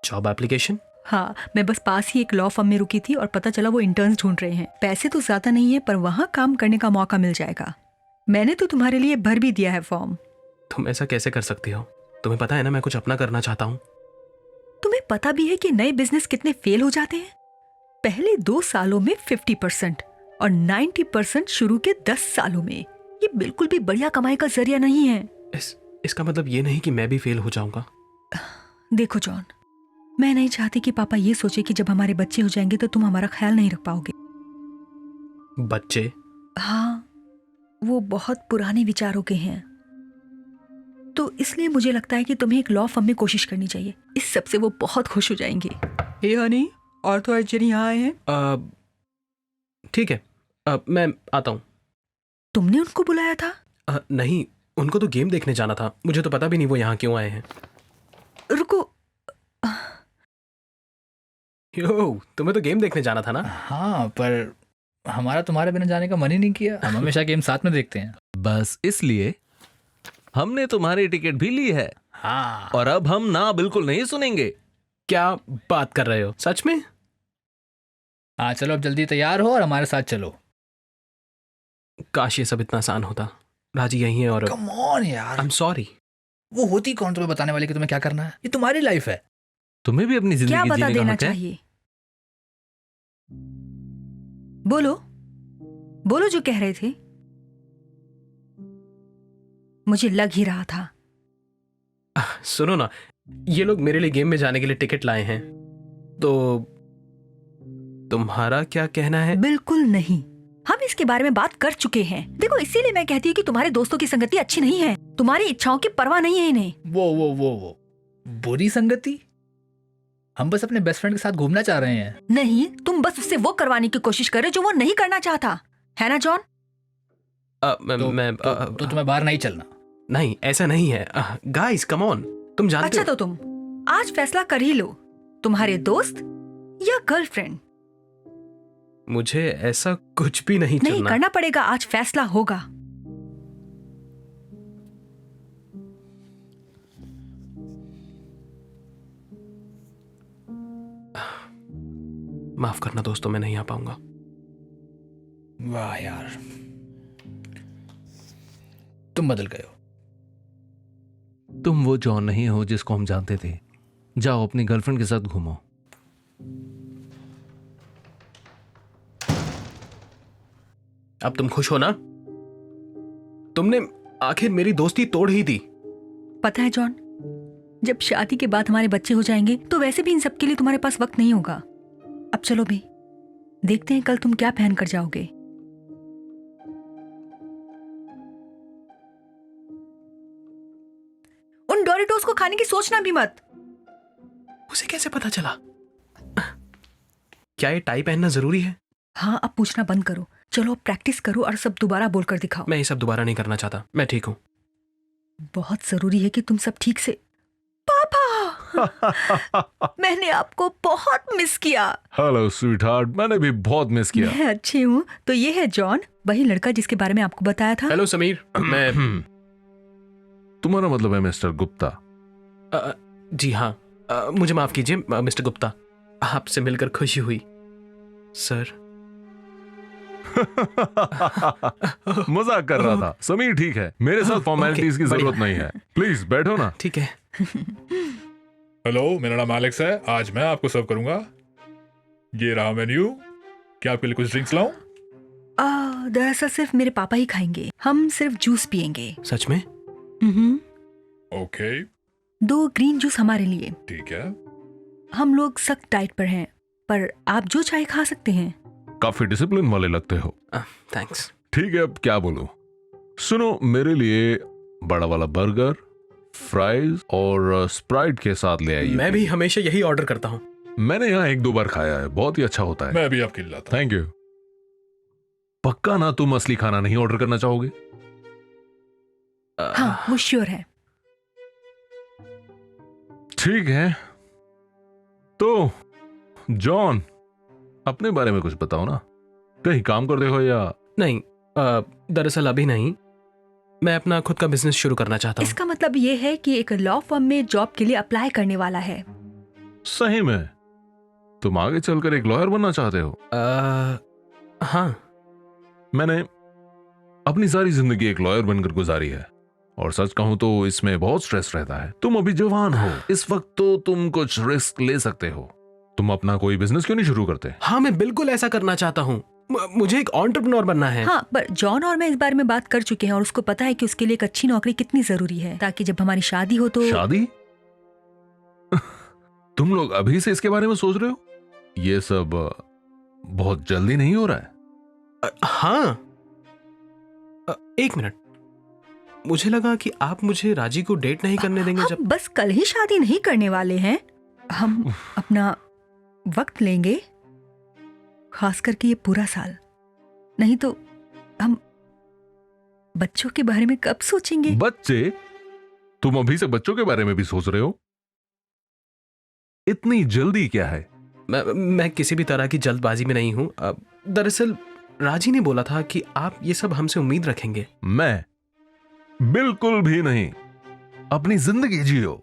Job application? हाँ, मैं बस पास ही एक लॉ फर्म में रुकी थी और पता चला वो इंटर्न्स ढूंढ रहे हैं। पैसे तो ज्यादा नहीं है पर वहाँ काम करने का मौका मिल जाएगा। मैंने तो तुम्हारे लिए भर भी दिया है फॉर्म। तुम ऐसा कैसे कर सकती हो? तुम्हें पता है ना मैं कुछ अपना करना चाहता हूँ। तुम्हें पता भी है कि नए बिजनेस कितने फेल हो जाते हैं। पहले 2 सालों में 50% और 90% शुरू के 10 सालों में। ये बिल्कुल भी बढ़िया कमाई का जरिया नहीं है। इसका मतलब ये नहीं कि मैं भी फेल हो जाऊंगा। देखो जॉन, मैं नहीं चाहती कि पापा ये सोचे कि जब हमारे बच्चे हो जाएंगे तो तुम हमारा ख्याल नहीं रख पाओगे। बच्चे? हाँ, वो बहुत पुराने विचारों के हैं, तो इसलिए मुझे लगता है कि तुम्हें एक लॉ फर्म में कोशिश करनी चाहिए। इस सब से वो बहुत खुश हो जाएंगे। हे हनी, और तो अर्जुन यहाँ आए हैं। ठीक है, मैं आता हूँ। तुमने उनको बुलाया था? नहीं, उनको तो गेम देखने जाना था। मुझे तो पता भी नहीं वो यहाँ क्यों आए हैं। रुको। यो, तुम्हें तो गेम देखने जाना था ना? हाँ, पर हमारा तुम्हारे बिना जाने का मन ही नहीं किया। हम हमेशा गेम साथ में देखते हैं। बस इसलिए हमने तुम्हारी टिकट भी ली है। हाँ, और अब हम ना बिल्कुल नहीं सुनेंगे। क्या बात कर रहे हो? सच में? हाँ, चलो अब जल्दी तैयार हो और हमारे साथ चलो। काश ये सब इतना आसान होता। राजी यही है और कम ऑन यार। I am sorry. वो होती कौन तुम्हें बताने वाली कि तुम्हें क्या करना है? ये तुम्हारी लाइफ है। तुम्हें भी अपनी क्या जिंदगी बता जीने का देना हक है। चाहिए? बोलो बोलो जो कह रहे थे। मुझे लग ही रहा था। सुनो ना, ये लोग मेरे लिए गेम में जाने के लिए टिकट लाए हैं, तो तुम्हारा क्या कहना है? बिल्कुल नहीं, हम इसके बारे में बात कर चुके हैं। देखो, इसीलिए मैं कहती हूँ कि तुम्हारे दोस्तों की संगति अच्छी नहीं है। तुम्हारी इच्छाओं की परवाह नहीं है इन्हें। वो बुरी संगति? हम बस अपने बेस्ट फ्रेंड के साथ घूमना चाह रहे हैं। नहीं, तुम बस उससे वो करवाने की कोशिश कर रहे हो जो वो नहीं करना चाहता है ना जॉन? तो तुम्हें बाहर नहीं चलना। नहीं, ऐसा नहीं है। गाइस कम ऑन, तुम जानते अच्छा, हो। तो तुम आज फैसला कर ही लो, तुम्हारे दोस्त या गर्लफ्रेंड। मुझे ऐसा कुछ भी नहीं नहीं चलना। करना पड़ेगा, आज फैसला होगा। माफ करना दोस्तों, मैं नहीं आ पाऊंगा। वाह यार, तुम बदल गए हो। तुम वो जॉन नहीं हो जिसको हम जानते थे। जाओ अपनी गर्लफ्रेंड के साथ घूमो। अब तुम खुश हो ना? तुमने आखिर मेरी दोस्ती तोड़ ही दी। पता है जॉन, जब शादी के बाद हमारे बच्चे हो जाएंगे तो वैसे भी इन सब के लिए तुम्हारे पास वक्त नहीं होगा। अब चलो भी, देखते हैं कल तुम क्या पहन कर जाओगे। उन डोरिटोस को खाने की सोचना भी मत। उसे कैसे पता चला? क्या ये टाई पहनना जरूरी है? हाँ, अब पूछना बंद करो। चलो अब प्रैक्टिस करो और सब दोबारा बोलकर दिखाओ। मैं ये सब दोबारा नहीं करना चाहता, मैं ठीक हूँ। बहुत जरूरी है कि तुम सब ठीक से। पापा, मैंने आपको बहुत मिस किया। हेलो स्वीटहार्ट, मैंने भी बहुत मिस किया। मैं अच्छी हूँ। तो ये है जॉन, वही लड़का जिसके बारे में आपको बताया था। हेलो समीर, मैं तुम्हारा मतलब है मिस्टर गुप्ता? जी हाँ, मुझे माफ कीजिए मिस्टर गुप्ता, आपसे मिलकर खुशी हुई सर। मजाक कर रहा था। समीर ठीक है, मेरे साथ फॉर्मेलिटीज की जरूरत नहीं है। प्लीज बैठो ना। ठीक है। हेलो, मेरा नाम एलेक्स है। आज मैं आपको सर्व करूंगा। ये रहा मेन्यू। क्या आपके लिए कुछ ड्रिंक्स लाऊं? दरअसल सिर्फ मेरे पापा ही खाएंगे, हम सिर्फ जूस पियेंगे। सच में? ओके, 2 ग्रीन जूस हमारे लिए। ठीक है। हम लोग सख्त डाइट पर हैं, पर आप जो चाहे खा सकते हैं। काफी डिसिप्लिन वाले लगते हो। थैंक्स। ठीक है, अब क्या बोलूं? सुनो, मेरे लिए बड़ा वाला बर्गर, फ्राइज और स्प्राइट के साथ ले आइए। मैं भी हमेशा यही ऑर्डर करता हूँ। मैंने यहाँ 1-2 बार खाया है, बहुत ही अच्छा होता है। मैं भी आपके लिए लाता हूं। Thank you. पक्का ना तुम असली खाना नहीं ऑर्डर करना चाहोगे? हाँ, वो श्योर है। ठीक है, तो जॉन, अपने बारे में कुछ बताओ ना। कहीं काम करते हो या? नहीं, दरअसल अभी नहीं। मैं अपना खुद का बिजनेस शुरू करना चाहता हूँ। इसका मतलब ये है कि एक लॉ फर्म में जॉब के लिए अप्लाई करने वाला है। सही में? तुम आगे चलकर एक लॉयर बनना चाहते हो? हाँ। मैंने अपनी सारी जिंदगी एक लॉयर बनकर गुजारी है, और सच कहूं तो इसमें बहुत स्ट्रेस रहता है। तुम अभी जवान हो, इस वक्त तो तुम कुछ रिस्क ले सकते हो। तुम अपना कोई बिजनेस क्यों नहीं शुरू करते? हाँ, मैं बिल्कुल ऐसा करना चाहता हूँ। मुझे एक एंटरप्रेन्योर बनना है। हाँ, पर जॉन और मैं इस बारे में बात कर चुके हैं और उसको पता है कि उसके लिए एक अच्छी नौकरी कितनी जरूरी है, ताकि जब हमारी शादी हो तो। शादी? तुम लोग अभी से इसके बारे में सोच रहे हो? ये सब बहुत जल्दी नहीं हो रहा है? हाँ। एक मिनट, मुझे लगा कि आप मुझे राजी को डेट नहीं करने देंगे। हम जब बस कल ही शादी नहीं करने वाले हैं, हम अपना वक्त लेंगे, खास करके ये पूरा साल। नहीं तो हम बच्चों के बारे में कब सोचेंगे? बच्चे? तुम अभी से बच्चों के बारे में भी सोच रहे हो? इतनी जल्दी क्या है? मैं किसी भी तरह की जल्दबाजी में नहीं हूँ। दरअसल राजी ने बोला था कि आप ये सब हमसे उम्मीद रखेंगे। मैं बिल्कुल भी नहीं। अपनी जिंदगी जियो,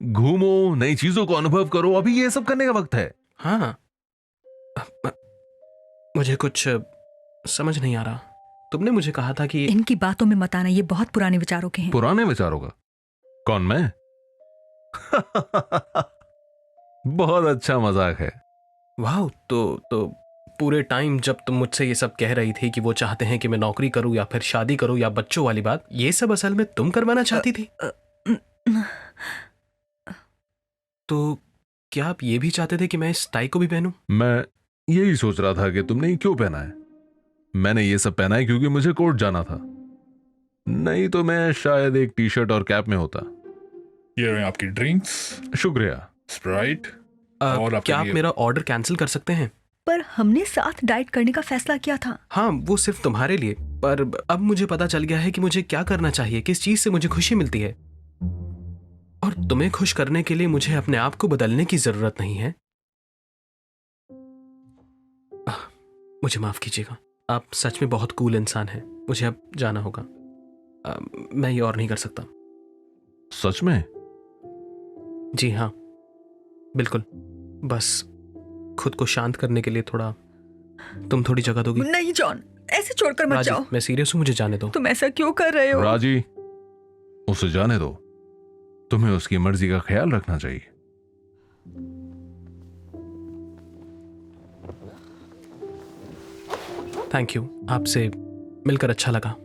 घूमो, नई चीजों को अनुभव करो। अभी ये सब करने का वक्त है। हाँ, मुझे कुछ समझ नहीं आ रहा। तुमने मुझे कहा था कि इनकी बातों में मत आना, ये बहुत पुराने विचारों के हैं। पुराने विचारों का? कौन, मैं? बहुत अच्छा मजाक है। वाह, तो पूरे टाइम जब तुम मुझसे ये सब कह रही थी कि वो चाहते हैं कि मैं नौकरी करूं या फिर शादी करूं या बच्चों वाली बात, ये सब असल में तुम करवाना चाहती थी? तो क्या आप ये भी चाहते थे कि मैं इस टाई को भी पहनूं? मैं यही सोच रहा था कि तुमने ये क्यों पहना है। मैंने ये सब पहना है क्योंकि मुझे कोर्ट जाना था, नहीं तो मैं शायद एक टी शर्ट और कैप में होता। ये रहे आपकी ड्रिंक्स, शुक्रिया। स्प्राइट। और आपके क्या आप लिए- मेरा ऑर्डर कैंसिल कर सकते हैं? पर हमने साथ डाइट करने का फैसला किया था। हाँ, वो सिर्फ तुम्हारे लिए। पर अब मुझे पता चल गया है कि मुझे क्या करना चाहिए, किस चीज से मुझे खुशी मिलती है। और तुम्हें खुश करने के लिए मुझे अपने आप को बदलने की जरूरत नहीं है। मुझे माफ कीजिएगा, आप सच में बहुत कूल इंसान हैं। मुझे अब जाना होगा। मैं ये और नहीं कर सकता। सच में? जी हाँ, बिल्कुल। बस खुद को शांत करने के लिए तुम थोड़ी जगह दोगी? नहीं जॉन, ऐसे छोड़कर मत राजी, जाओ। मैं सीरियस हूँ, मुझे जाने दो। तुम ऐसा क्यों कर रहे हो? राजी, उसे जाने दो। तुम्हें उसकी मर्जी का ख्याल रखना चाहिए। थैंक यू, आपसे मिलकर अच्छा लगा।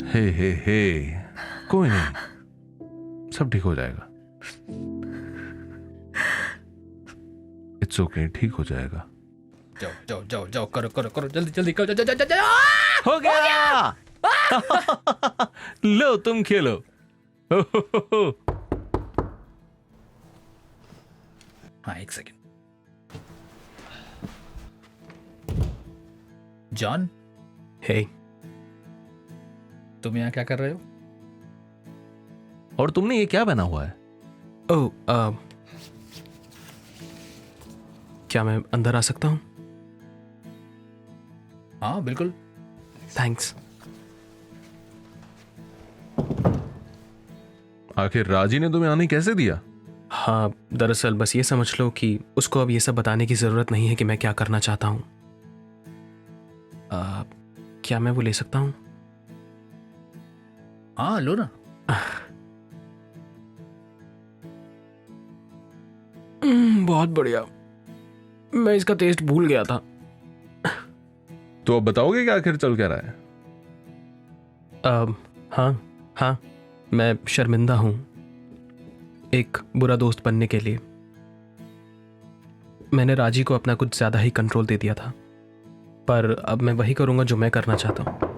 हे, कोई नहीं, सब ठीक हो जाएगा। इट्स ओके, ठीक हो जाएगा। जाओ जाओ जाओ जाओ, करो करो करो, जल्दी जल्दी करो, जाओ जाओ जाओ। हो गया। लो, तुम खेलो। हाँ, एक सेकंड। जॉन, हे, तुम यहाँ क्या कर रहे हो? और तुमने ये क्या पहना हुआ है? ओह, क्या मैं अंदर आ सकता हूँ? हाँ बिल्कुल। थैंक्स। आखिर राजी ने तुम्हें आने कैसे दिया? हाँ, दरअसल बस ये समझ लो कि उसको अब ये सब बताने की जरूरत नहीं है कि मैं क्या करना चाहता हूँ। क्या मैं वो ले सकता हूँ? हाँ, लो ना। बहुत बढ़िया। मैं इसका टेस्ट भूल गया था। तो अब बताओगे कि आखिर चल क्या रहा है? हाँ, मैं शर्मिंदा हूं एक बुरा दोस्त बनने के लिए। मैंने राजी को अपना कुछ ज्यादा ही कंट्रोल दे दिया था, पर अब मैं वही करूंगा जो मैं करना चाहता हूं।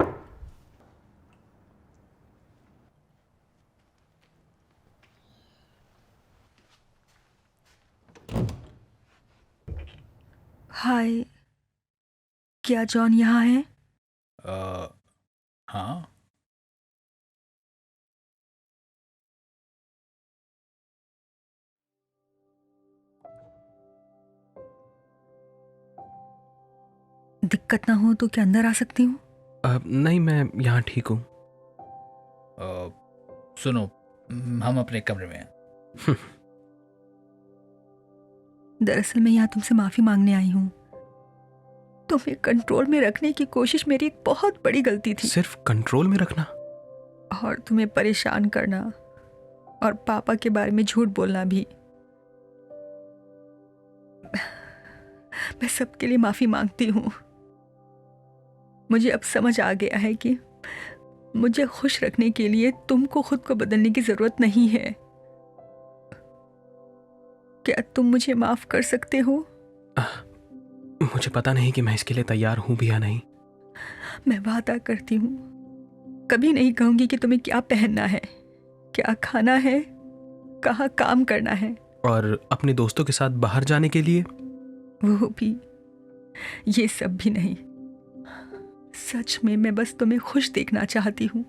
हाय, क्या जॉन यहाँ है? हाँ, दिक्कत ना हो तो क्या अंदर आ सकती हूँ? नहीं, मैं यहाँ ठीक हूँ। सुनो, हम अपने कमरे में हैं। दरअसल मैं यहाँ तुमसे माफी मांगने आई हूँ। तुम्हें कंट्रोल में रखने की कोशिश मेरी एक बहुत बड़ी गलती थी, सिर्फ कंट्रोल में रखना? और तुम्हें परेशान करना और पापा के बारे में झूठ बोलना भी। मैं सबके लिए माफी मांगती हूँ। मुझे अब समझ आ गया है कि मुझे खुश रखने के लिए तुमको खुद को बदलने की जरूरत नहीं है। क्या तुम मुझे माफ कर सकते हो? मुझे पता नहीं कि मैं इसके लिए तैयार हूं भी या नहीं। मैं वादा करती हूँ, कभी नहीं कहूंगी कि तुम्हें क्या पहनना है, क्या खाना है, कहाँ काम करना है। और अपने दोस्तों के साथ बाहर जाने के लिए? वो भी, ये सब भी नहीं। सच में मैं बस तुम्हें खुश देखना चाहती हूँ।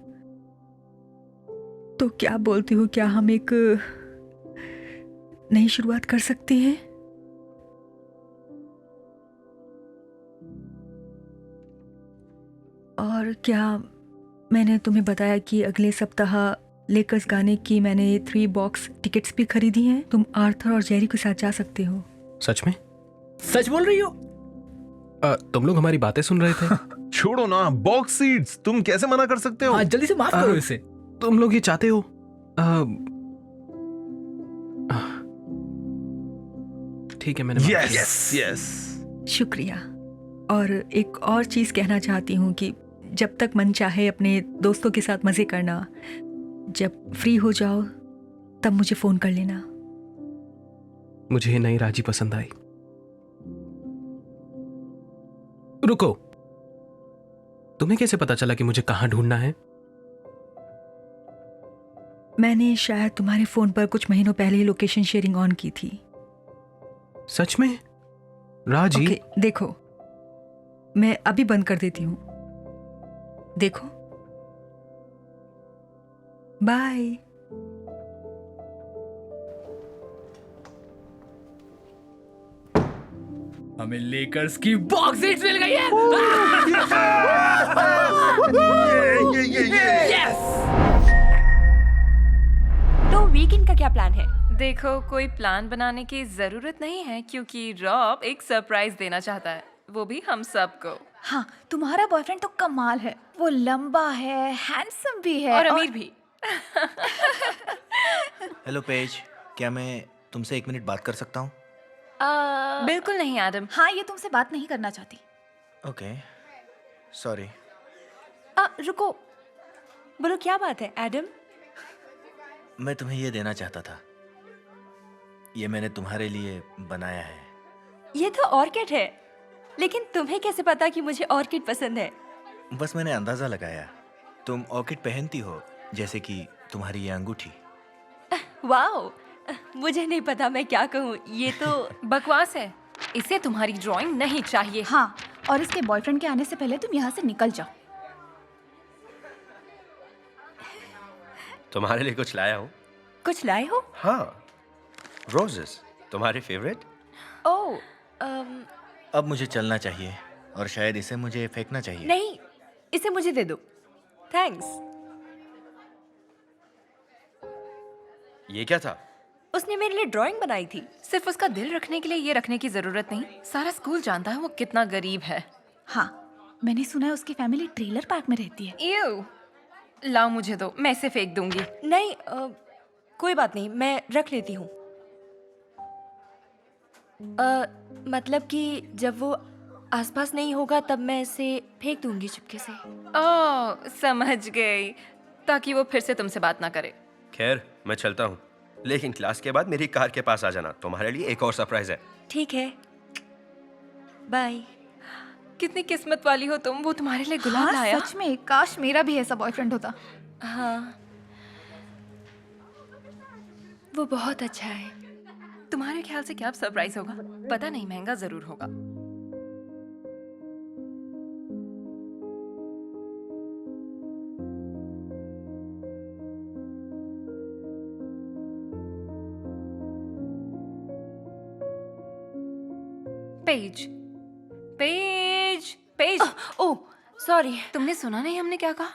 तो क्या बोलती हो, क्या हम एक नई शुरुआत कर सकते हैं? और क्या मैंने तुम्हें बताया कि अगले सप्ताह लेकर्स गाने की मैंने 3 बॉक्स टिकट्स भी खरीदी हैं। तुम आर्थर और जेरी के साथ जा सकते हो। सच में? सच बोल रही हो? तुम लोग हमारी बातें सुन रहे थे? छोड़ो ना, बॉक्स सीट्स तुम कैसे मना कर सकते हो? हाँ, जल्दी से माफ करो इसे। तुम लोग ये चाहते हो? ठीक है, मैंने माफ किया। Yes yes. शुक्रिया। और एक और चीज कहना चाहती हूँ कि जब तक मन चाहे अपने दोस्तों के साथ मजे करना। जब फ्री हो जाओ तब मुझे फोन कर लेना। मुझे ये नई राजी पसंद आई। रुको, तुम्हें कैसे पता चला कि मुझे कहां ढूंढना है? मैंने शायद तुम्हारे फोन पर कुछ महीनों पहले ही लोकेशन शेयरिंग ऑन की थी। सच में? राजी? ओके, देखो, मैं अभी बंद कर देती हूँ। देखो, बाय। हमें लेकर्स की बॉक्स सीट्स मिल गई है। यस। तो वीकेंड का क्या प्लान है? देखो, कोई प्लान बनाने की जरूरत नहीं है क्योंकि रॉब एक सरप्राइज देना चाहता है, वो भी हम सबको। हाँ, तुम्हारा बॉयफ्रेंड तो कमाल है। वो लंबा है, हैंडसम भी है और अमीर भी। हेलो पेज, क्या मैं तुमसे 1 मिनट बात कर सकता हूँ? बिल्कुल नहीं एडम। हाँ, ये तुमसे बात नहीं करना चाहती। Okay, sorry. रुको, बोलो क्या बात है एडम? मैं तुम्हें ये देना चाहता था। ये मैंने तुम्हारे लिए बनाया है। ये तो ऑर्किड है, लेकिन तुम्हें कैसे पता कि मुझे ऑर्किड पसंद है? बस मैंने अंदाजा लगाया। तुम ऑर्किड पहनती हो, जैसे कि तुम्हारी ये अंगूठी। वाओ, मुझे नहीं पता मैं क्या कहूँ। ये तो बकवास है। इसे तुम्हारी ड्राइंग नहीं चाहिए। हाँ, और इसके बॉयफ्रेंड के आने से पहले तुम यहाँ से निकल जाओ। तुम्हारे लिए कुछ लाया हूँ। कुछ लाए हो? हाँ, रोजेस, तुम्हारे फेवरेट। ओह, अब मुझे चलना चाहिए और शायद इसे मुझे फेंकना चाहिए। नहीं, इसे मुझे दे दो। थैंक्स। ये क्या था? उसने मेरे लिए ड्राइंग बनाई थी। सिर्फ उसका दिल रखने के लिए ये रखने की जरूरत नहीं। सारा स्कूल जानता है वो कितना गरीब है। हाँ, मैंने सुना है उसकी फैमिली ट्रेलर पार्क में रहती है। ईव, लाओ मुझे दो, मैं इसे फेंक दूंगी। नहीं, कोई बात नहीं, मैं रख लेती हूँ। मतलब कि जब वो आसपास नहीं होगा तब मैं इसे फेंक दूंगी चुपके से। ओह, समझ गई, ताकि वो फिर से तुमसे बात ना करे। खैर, मैं चलता हूँ, लेकिन क्लास के बाद मेरी कार के पास आ जाना। तुम्हारे लिए एक और सरप्राइज है। ठीक है, बाय। कितनी किस्मत वाली हो तुम, वो तुम्हारे लिए गुलाब हाँ, लाया। सच में, काश मेरा भी ऐसा बॉयफ्रेंड होता। हाँ, वो बहुत अच्छा है। तुम्हारे ख्याल से क्या सरप्राइज होगा? पता नहीं, महंगा जरूर होगा। Page, page, page. Oh sorry, तुमने सुना नहीं हमने क्या कहा?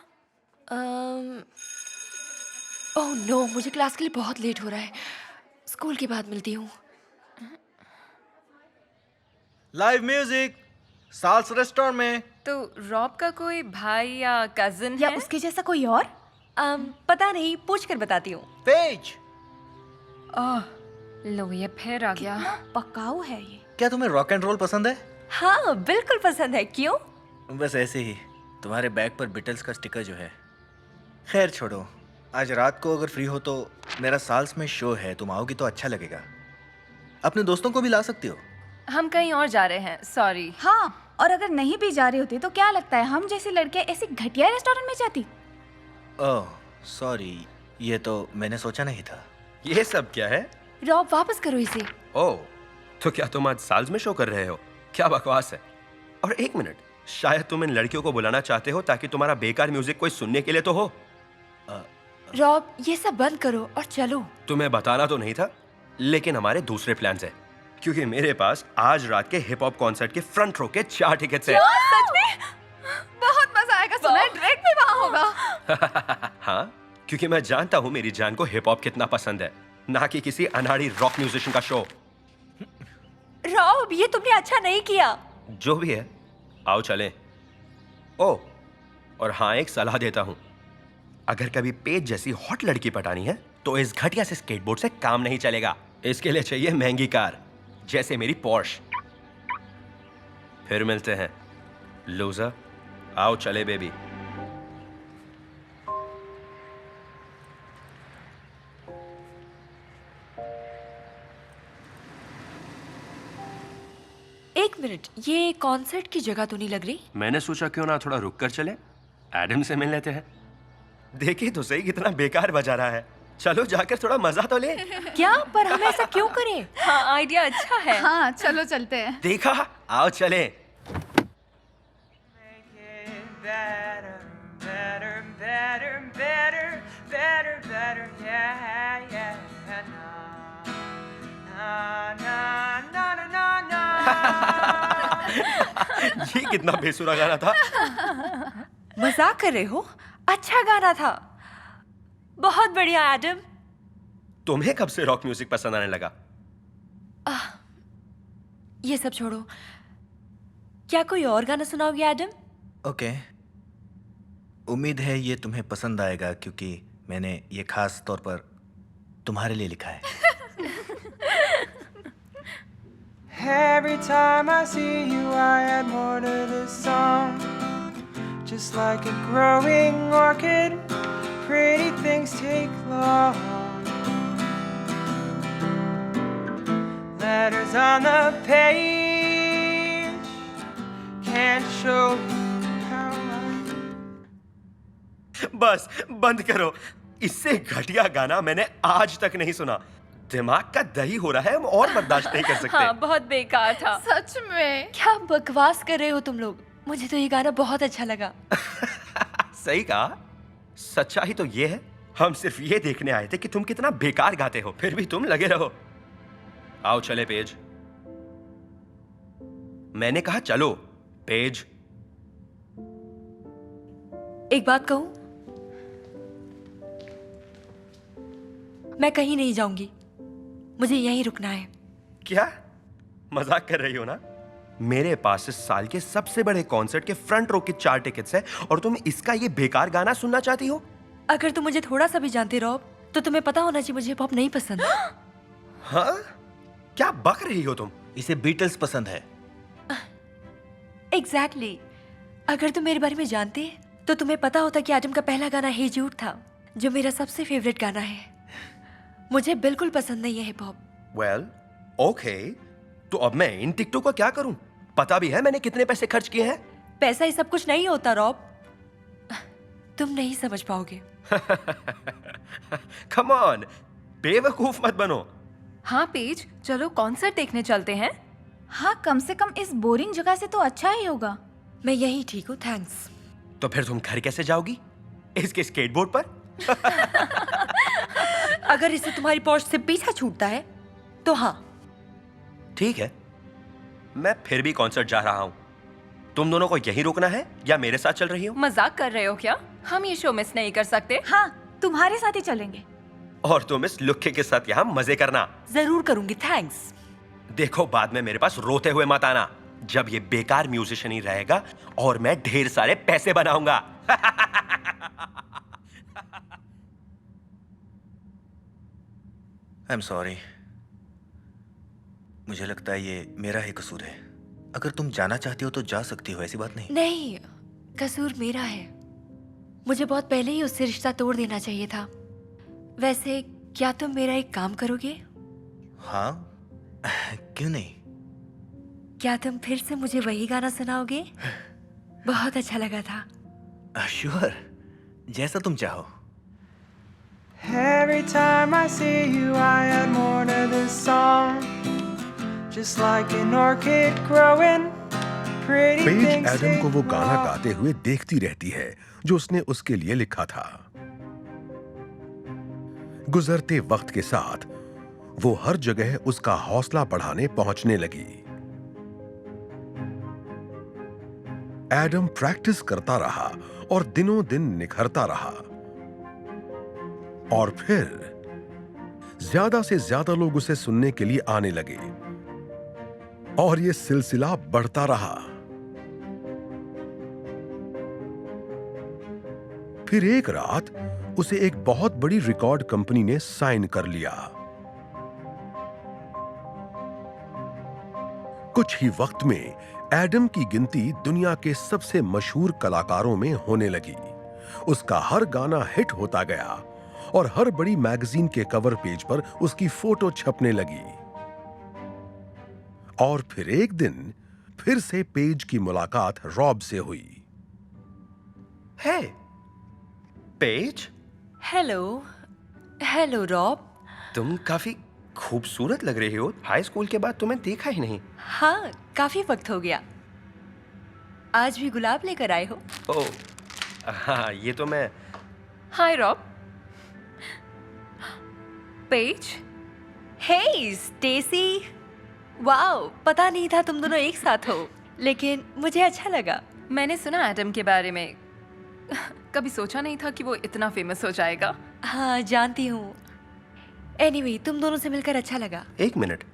ओह नो, मुझे क्लास के लिए बहुत लेट हो रहा है। स्कूल के बाद मिलती हूँ। लाइव म्यूजिक साल्स रेस्टोरेंट में। तो रॉब का कोई भाई या कजिन या है? उसके जैसा कोई और? पता नहीं, पूछ कर बताती हूँ। पेज, लो ये फिर आ गया। पकाऊ है ये। क्या तुम्हें रॉक एंड रोल पसंद है? हाँ बिल्कुल पसंद है। क्यों? बस ऐसे ही। तुम्हारे बैग पर बीटल्स का स्टिकर जो है। खैर छोड़ो, आज रात को अगर फ्री हो तो मेरा साल्स में शो है, तुम आओगी तो अच्छा लगेगा। अपने दोस्तों को भी ला सकती हो। हम कहीं और जा रहे हैं, सॉरी। हाँ, और अगर नहीं भी जा रही होती तो क्या लगता है हम जैसी लड़कियां ऐसी घटिया रेस्टोरेंट में जाती? ओह सॉरी, ये तो मैंने सोचा नहीं था। ये सब क्या है? रॉब वापस करो इसे। ओह, तो क्या तुम आज साल्स में शो कर रहे हो? क्या बकवास है। और एक मिनट, शायद तुम इन लड़कियों को बुलाना चाहते हो ताकि तुम्हारा बेकार म्यूजिक कोई सुनने के लिए तो हो। रॉब ये सब बंद करो और चलो। तुम्हें बताना तो नहीं था, लेकिन हमारे दूसरे प्लान्स हैं, क्योंकि मेरे पास आज रात के हिप हॉप कॉन्सर्ट के फ्रंट रो के 4 टिकट्स हैं। सच में? बहुत मजा आएगा। सुना है ड्रेक भी वहाँ होगा। हाँ, क्योंकि मैं जानता हूँ मेरी जान को हिप हॉप कितना पसंद है, ना कि किसी अनाड़ी रॉक म्यूजिशियन का शो। रॉब ये तुमने अच्छा नहीं किया। जो भी है, आओ चलें। ओह, और हाँ एक सलाह देता हूँ, अगर कभी पेज जैसी हॉट लड़की पटानी है तो इस घटिया से स्केटबोर्ड से काम नहीं चलेगा। इसके लिए चाहिए महंगी कार, जैसे मेरी पोर्श। फिर मिलते हैं लूजर। आओ चले बेबी। एक मिनट, ये कॉन्सर्ट की जगह तो नहीं लग रही? मैंने सोचा क्यों ना थोड़ा रुक कर चले, एडम से मिल लेते हैं। देखिए तो सही कितना बेकार बजा रहा है। चलो जाकर थोड़ा मजा तो ले। क्या? पर हम ऐसा क्यों करें? हाँ आइडिया अच्छा है। हाँ चलो चलते हैं। देखा, आओ चले। ये कितना बेसुरा गाना था। मजाक कर रहे हो? अच्छा गाना था। बहुत बढ़िया एडम। तुम्हें कब से रॉक म्यूजिक पसंद आने लगा? ये सब छोड़ो, क्या कोई और गाना सुनाओगे एडम? ओके, उम्मीद है ये तुम्हें पसंद आएगा क्योंकि मैंने ये खास तौर पर तुम्हारे लिए लिखा है। Every time I see you, I add more to this song. Just like a growing orchid, pretty things take long. Letters on the page can't show you how I... बस बंद करो, इससे घटिया गाना मैंने आज तक नहीं सुना। दिमाग का दही हो रहा है, हम और बर्दाश्त नहीं कर सकते। हाँ बहुत बेकार था। सच में? क्या बकवास कर रहे हो तुम लोग? मुझे तो ये गाना बहुत अच्छा लगा। सही कहा। सच्चाई तो ये है, हम सिर्फ ये देखने आए थे कि तुम कितना बेकार गाते हो, फिर भी तुम लगे रहो। आओ चले पेज। मैंने कहा चलो पेज। एक बात कहूं, मैं कहीं नहीं जाऊंगी, मुझे यहीं रुकना है। क्या मजाक कर रही हो ना? मेरे पास इस साल के सबसे बड़े कॉन्सर्ट के फ्रंट रो के 4 टिकट्स हैं और तुम इसका ये बेकार गाना सुनना चाहती हो? अगर तुम मुझे थोड़ा सा भी जानते रॉब, तो तुम्हें पता होना चाहिए मुझे हिप हॉप नहीं पसंद। हाँ? क्या बक रही हो तुम? इसे बीटल्स पसंद है। एग्जैक्टली। अगर तुम मेरे बारे में जानते तो तुम्हें पता होता कि एडम का पहला गाना हे जूड था, जो मेरा सबसे फेवरेट गाना है। मुझे बिल्कुल पसंद नहीं है हिप हॉप। वेल, ओके, तो अब मैं इन टिकटों का क्या करूं? पता भी है मैंने कितने पैसे खर्च किए हैं। पैसा ही सब कुछ नहीं होता रॉब, तुम नहीं समझ पाओगे। कम ऑन, बेवकूफ मत बनो। हाँ पेज, चलो कॉन्सर्ट देखने चलते हैं। हाँ कम से कम इस बोरिंग जगह से तो अच्छा ही होगा। मैं यही ठीक हूँ, थैंक्स। तो फिर तुम घर कैसे जाओगी? इसके स्केटबोर्ड पर? अगर इसे तुम्हारी पोर्श से पीछा छूटता है तो हाँ। ठीक है, मैं फिर भी कॉन्सर्ट जा रहा हूं, तुम दोनों को यहीं रुकना है या मेरे साथ चल रही हो? मजाक कर रहे हो क्या? हम ये शो मिस नहीं कर सकते। हाँ, तुम्हारे साथ ही चलेंगे। और तुम इस लुक्के के साथ यहाँ मजे करना। जरूर करूंगी, थैंक्स। देखो बाद में मेरे पास रोते हुए मत आना जब ये बेकार म्यूजिशियन ही रहेगा और मैं ढेर सारे पैसे बनाऊंगा। I am sorry. मुझे लगता है ये मेरा ही कसूर है। अगर तुम जाना चाहती हो तो जा सकती हो, ऐसी बात नहीं। नहीं, कसूर मेरा है। मुझे बहुत पहले ही उससे रिश्ता तोड़ देना चाहिए था। वैसे क्या तुम मेरा एक काम करोगे? हाँ, क्यों नहीं? क्या तुम फिर से मुझे वही गाना सुनाओगे? बहुत अच्छा लगा था। श्योर, जैसा तुम चाहो। Every time I see you, I add more to this song. Just like an orchid growing, pretty page things Adam take को वो गाना long. गाते हुए देखती रहती है जो उसने उसके लिए लिखा था। गुजरते वक्त के साथ वो हर जगह उसका हौसला बढ़ाने पहुंचने लगी। एडम प्रैक्टिस करता रहा और दिनों दिन निखरता रहा, और फिर ज्यादा से ज्यादा लोग उसे सुनने के लिए आने लगे और यह सिलसिला बढ़ता रहा। फिर एक रात उसे एक बहुत बड़ी रिकॉर्ड कंपनी ने साइन कर लिया। कुछ ही वक्त में एडम की गिनती दुनिया के सबसे मशहूर कलाकारों में होने लगी। उसका हर गाना हिट होता गया और हर बड़ी मैगजीन के कवर पेज पर उसकी फोटो छपने लगी। और फिर एक दिन फिर से पेज की मुलाकात रॉब से हुई। Hey, Paige. Hello. Hello Rob. तुम काफी खूबसूरत लग रही हो। हाई स्कूल के बाद तुम्हें देखा ही नहीं। हाँ, काफी वक्त हो गया। आज भी गुलाब लेकर आए हो? ओह, हाँ, ये तो मैं। हाय रॉब। पेज। हे स्टेसी। वाओ, पता नहीं था तुम दोनों एक साथ हो, लेकिन मुझे अच्छा लगा। मैंने सुना एडम के बारे में, कभी सोचा नहीं था कि वो इतना फेमस हो जाएगा। हाँ, जानती हूँ। एनीवे, तुम दोनों से मिलकर अच्छा लगा। एक मिनट,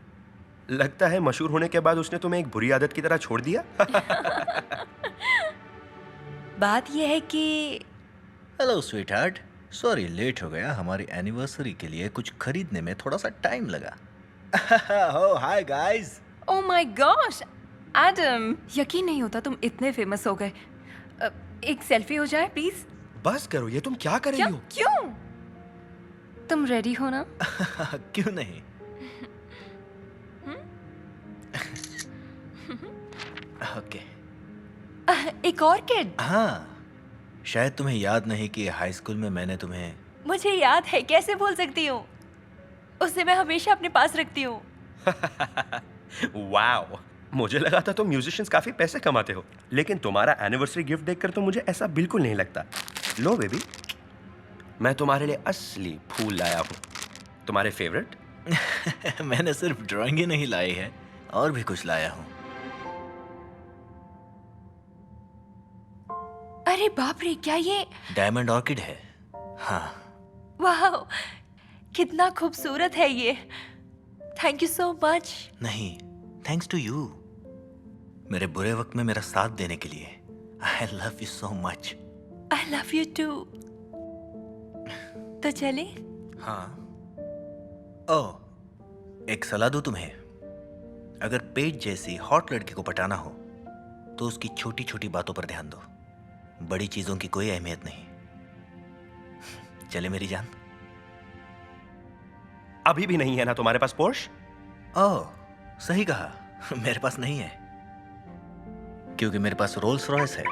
लगता है मशहूर होने के बाद उसने तुम्हें एक बुरी आदत की तरह छोड़ दिया। बात यह है कि हेलो स्वीटहार्ट, सॉरी लेट हो गया। हमारी एनिवर्सरी के लिए कुछ खरीदने में थोड़ा सा टाइम लगा। Oh, hi guys. Oh my gosh, Adam, यकीन नहीं होता तुम इतने फेमस हो गए। एक सेल्फी हो जाए प्लीज। बस करो, ये तुम क्या कर रही हो? क्यों? तुम रेडी हो ना? क्यों नहीं? ओके। एक और किड। हाँ, शायद तुम्हें याद नहीं कि हाई स्कूल में मैंने तुम्हें। मुझे याद है, कैसे भूल सकती हूँ? उसे मैं हमेशा अपने पास रखती हूँ। वाओ, मुझे लगा था तुम म्यूजिशियंस काफी पैसे कमाते हो, लेकिन तुम्हारा एनिवर्सरी गिफ्ट देखकर तो मुझे ऐसा बिल्कुल नहीं लगता। लो बेबी, मैं तुम्हारे लिए असली फूल लाया हूँ। तुम्हारे फेवरेट। मैंने सिर्फ ड्राइंग ही नहीं लाई है, और भी कुछ लाया हूँ। अरे बाप रे, क्या ये डायमंड ऑर्किड है? हाँ। वाह, कितना खूबसूरत है ये। Thank you so much. नहीं, थैंक्स टू यू, मेरे बुरे वक्त में मेरा साथ देने के लिए। I love you so much. I love you too. तो चले? हाँ। ओह, एक सलाह दूं तुम्हें। अगर पेज जैसी हॉट लड़की को पटाना हो तो उसकी छोटी छोटी बातों पर ध्यान दो। बड़ी चीजों की कोई अहमियत नहीं। चले मेरी जान? अभी भी नहीं है ना तुम्हारे पास पोर्श? ओह, सही कहा, मेरे पास नहीं है, क्योंकि मेरे पास रोल्स रॉयस है।